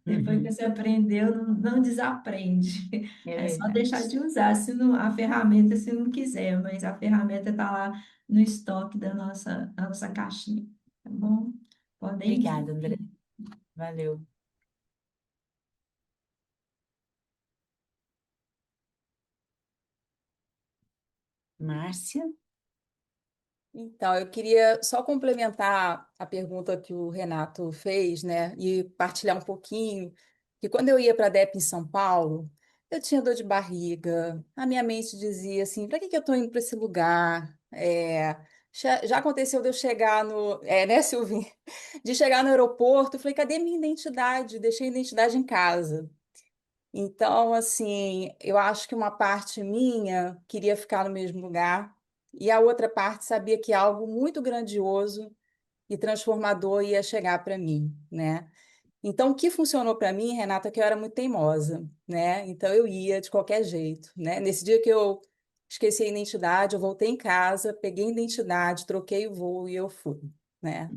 Depois que
Uhum,
você aprendeu, não desaprende.
é
É só deixar
verdade.
de usar se não, a ferramenta se não quiser, mas a ferramenta está lá no estoque da nossa caixinha, tá bom? Podem
Obrigada,
vir.
André. Valeu. Márcia?
Então, eu queria só complementar a pergunta que o Renato fez, né, e partilhar um pouquinho, que quando eu ia para a DEP em São Paulo, eu tinha dor de barriga, a minha mente dizia assim, para que que eu estou indo para esse lugar? Já aconteceu de eu chegar né, Silvinha? De chegar no aeroporto, eu falei, cadê minha identidade? Deixei a identidade em casa. Então, assim, eu acho que uma parte minha queria ficar no mesmo lugar e a outra parte sabia que algo muito grandioso e transformador ia chegar para mim, né? Então, o que funcionou para mim, Renata, é que eu era muito teimosa, né? Então, eu ia de qualquer jeito, né? Nesse dia que eu esqueci a identidade, eu voltei em casa, peguei a identidade, troquei o voo e eu fui, né?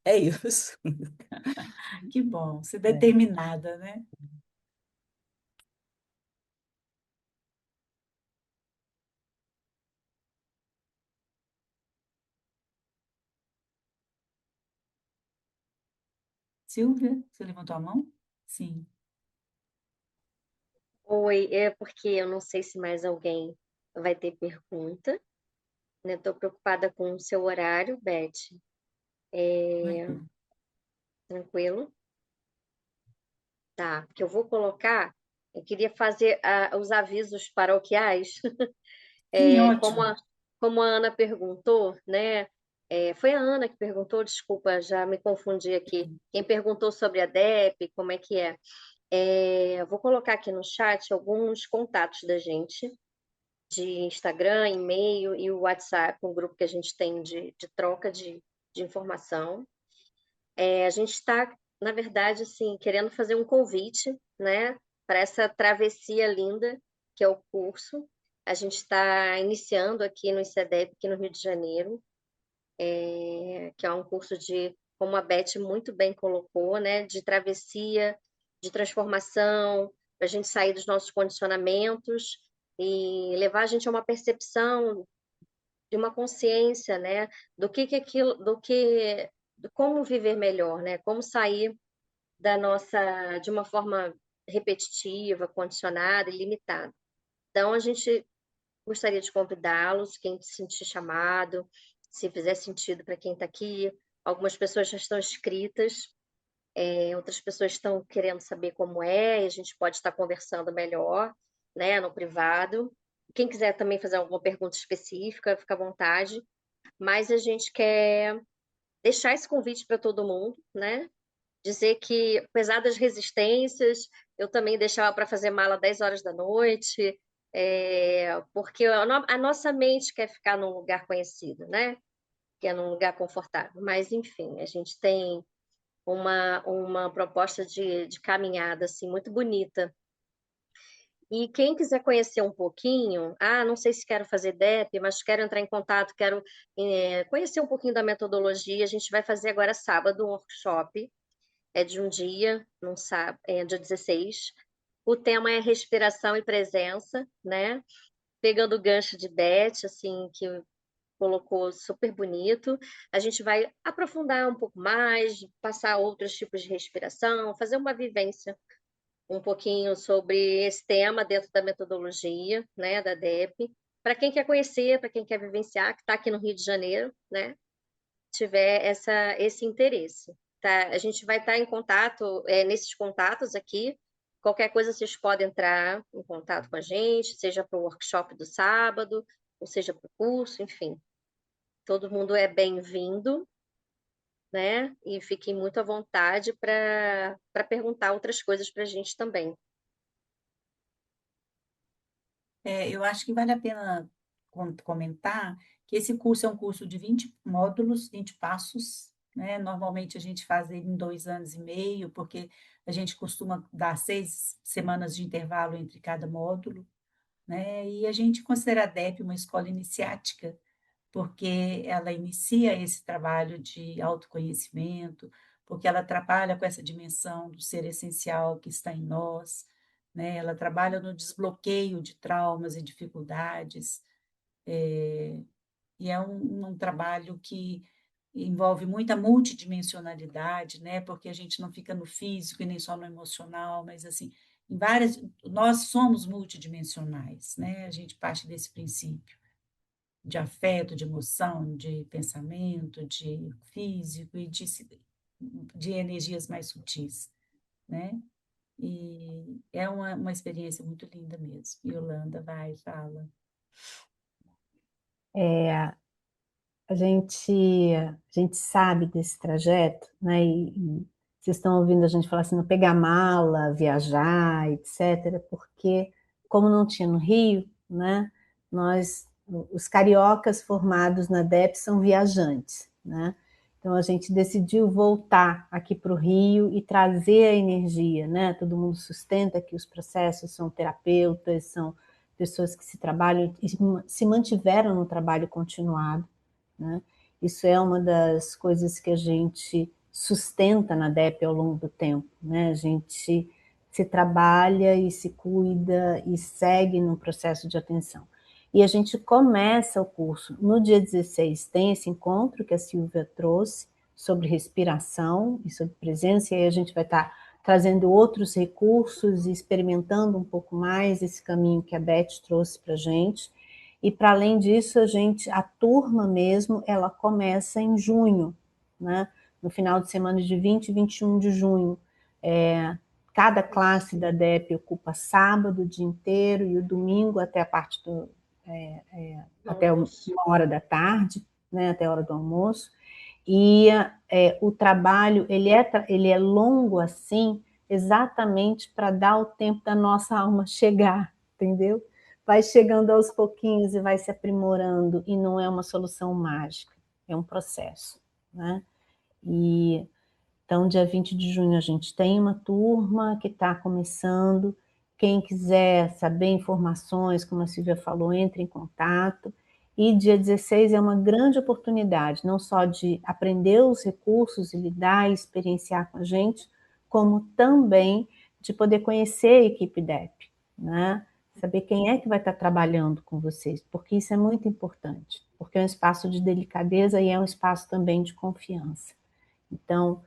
É isso.
Que bom, você é
É.
determinada, né? Silvia, você levantou a mão? Sim.
Oi, é porque eu não sei se mais alguém vai ter pergunta, né? Estou preocupada com o seu horário, Beth. É,
Uhum.
tranquilo? Tá, porque eu vou colocar, eu queria fazer os avisos paroquiais.
Sim,
É,
ótimo.
como a Ana perguntou, né? Foi a Ana que perguntou, desculpa, já me confundi aqui. Quem perguntou sobre a DEP, como é que é? Eu vou colocar aqui no chat alguns contatos da gente, de Instagram, e-mail e o WhatsApp, um grupo que a gente tem de troca de informação. A gente está, na verdade, assim, querendo fazer um convite, né, para essa travessia linda que é o curso. A gente está iniciando aqui no ICEDEP, aqui no Rio de Janeiro, que é um curso de, como a Beth muito bem colocou, né, de travessia, de transformação, para a gente sair dos nossos condicionamentos e levar a gente a uma percepção de uma consciência, né, do que aquilo, do como viver melhor, né, como sair de uma forma repetitiva, condicionada e limitada. Então, a gente gostaria de convidá-los, quem se sentir chamado, se fizer sentido para quem está aqui. Algumas pessoas já estão inscritas, outras pessoas estão querendo saber como é, e a gente pode estar conversando melhor, né, no privado. Quem quiser também fazer alguma pergunta específica, fica à vontade. Mas a gente quer deixar esse convite para todo mundo, né? Dizer que, apesar das resistências, eu também deixava para fazer mala 10 horas da noite, porque a nossa mente quer ficar num lugar conhecido, né? Que é num lugar confortável. Mas, enfim, a gente tem uma proposta de caminhada assim, muito bonita. E quem quiser conhecer um pouquinho, não sei se quero fazer DEP, mas quero entrar em contato, quero conhecer um pouquinho da metodologia, a gente vai fazer agora sábado um workshop, de um dia, num sábado, dia 16. O tema é respiração e presença, né? Pegando o gancho de Beth, assim, que colocou super bonito. A gente vai aprofundar um pouco mais, passar outros tipos de respiração, fazer uma vivência um pouquinho sobre esse tema dentro da metodologia, né, da DEP. Para quem quer conhecer, para quem quer vivenciar, que está aqui no Rio de Janeiro, né? Tiver esse interesse. Tá? A gente vai estar em contato, nesses contatos aqui. Qualquer coisa vocês podem entrar em contato com a gente, seja para o workshop do sábado, ou seja para o curso, enfim. Todo mundo é bem-vindo, né? E fiquem muito à vontade para perguntar outras coisas para a gente também.
Eu acho que vale a pena comentar que esse curso é um curso de 20 módulos, 20 passos, né? Normalmente a gente faz ele em 2 anos e meio, porque a gente costuma dar 6 semanas de intervalo entre cada módulo, né? E a gente considera a DEP uma escola iniciática, porque ela inicia esse trabalho de autoconhecimento, porque ela trabalha com essa dimensão do ser essencial que está em nós, né? Ela trabalha no desbloqueio de traumas e dificuldades, e é um trabalho que envolve muita multidimensionalidade, né? Porque a gente não fica no físico e nem só no emocional, mas assim, nós somos multidimensionais, né? A gente parte desse princípio de afeto, de emoção, de pensamento, de físico e de energias mais sutis, né? E é uma experiência muito linda mesmo. Yolanda, vai, fala.
A gente sabe desse trajeto, né? E vocês estão ouvindo a gente falar assim, não pegar mala, viajar, etc., porque como não tinha no Rio, né? Os cariocas formados na DEP são viajantes, né? Então a gente decidiu voltar aqui para o Rio e trazer a energia, né? Todo mundo sustenta que os processos são terapeutas, são pessoas que se trabalham e se mantiveram no trabalho continuado, né? Isso é uma das coisas que a gente sustenta na DEP ao longo do tempo, né? A gente se trabalha e se cuida e segue no processo de atenção. E a gente começa o curso no dia 16, tem esse encontro que a Silvia trouxe sobre respiração e sobre presença, e aí a gente vai estar trazendo outros recursos e experimentando um pouco mais esse caminho que a Beth trouxe para a gente. E para além disso, a turma mesmo, ela começa em junho, né? No final de semana de 20 e 21 de junho. Cada classe da DEP ocupa sábado o dia inteiro e o domingo até a parte até 1 hora da tarde, né? Até a hora do almoço. E o trabalho ele é longo assim, exatamente para dar o tempo da nossa alma chegar, entendeu? Vai chegando aos pouquinhos e vai se aprimorando, e não é uma solução mágica, é um processo, né? E então, dia 20 de junho, a gente tem uma turma que está começando. Quem quiser saber informações, como a Silvia falou, entre em contato. E dia 16 é uma grande oportunidade, não só de aprender os recursos e lidar e experienciar com a gente, como também de poder conhecer a equipe DEP, né? Saber quem é que vai estar trabalhando com vocês, porque isso é muito importante, porque é um espaço de delicadeza e é um espaço também de confiança. Então,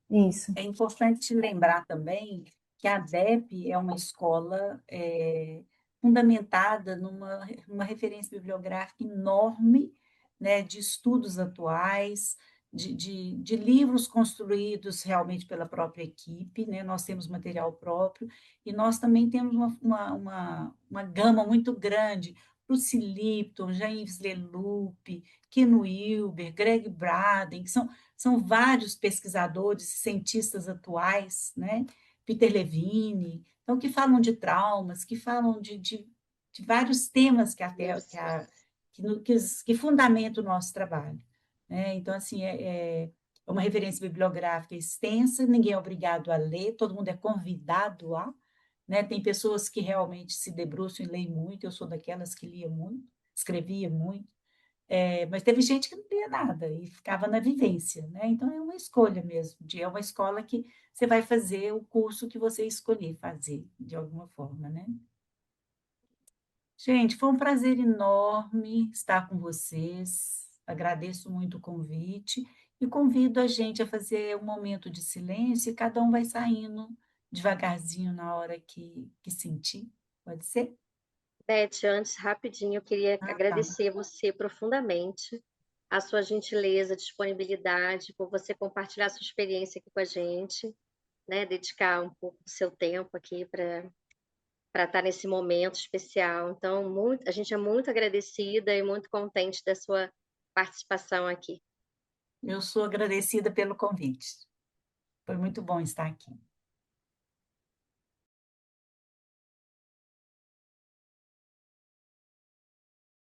isso.
É importante lembrar também que a DEP é uma escola fundamentada numa referência bibliográfica enorme, né, de estudos atuais, de livros construídos realmente pela própria equipe, né? Nós temos material próprio e nós também temos uma gama muito grande. Bruce Lipton, James Leloup, Ken Wilber, Greg Braden, que são vários pesquisadores e cientistas atuais, né? Peter Levine, então, que falam de traumas, que falam de vários temas que fundamentam o nosso trabalho, né? Então, assim, é uma referência bibliográfica extensa, ninguém é obrigado a ler, todo mundo é convidado a, né? Tem pessoas que realmente se debruçam e leem muito, eu sou daquelas que lia muito, escrevia muito, mas teve gente que não lia nada e ficava na vivência, né? Então é uma escolha mesmo, é uma escola que você vai fazer o curso que você escolher fazer, de alguma forma, né? Gente, foi um prazer enorme estar com vocês. Agradeço muito o convite e convido a gente a fazer um momento de silêncio e cada um vai saindo devagarzinho na hora que sentir. Pode ser?
Beth, antes, rapidinho, eu queria agradecer você profundamente, a sua gentileza, disponibilidade, por você compartilhar sua experiência aqui com a gente, né? Dedicar um pouco do seu tempo aqui para estar nesse momento especial. Então, a gente é muito agradecida e muito contente da sua participação aqui.
Eu sou agradecida pelo convite. Foi muito bom estar aqui.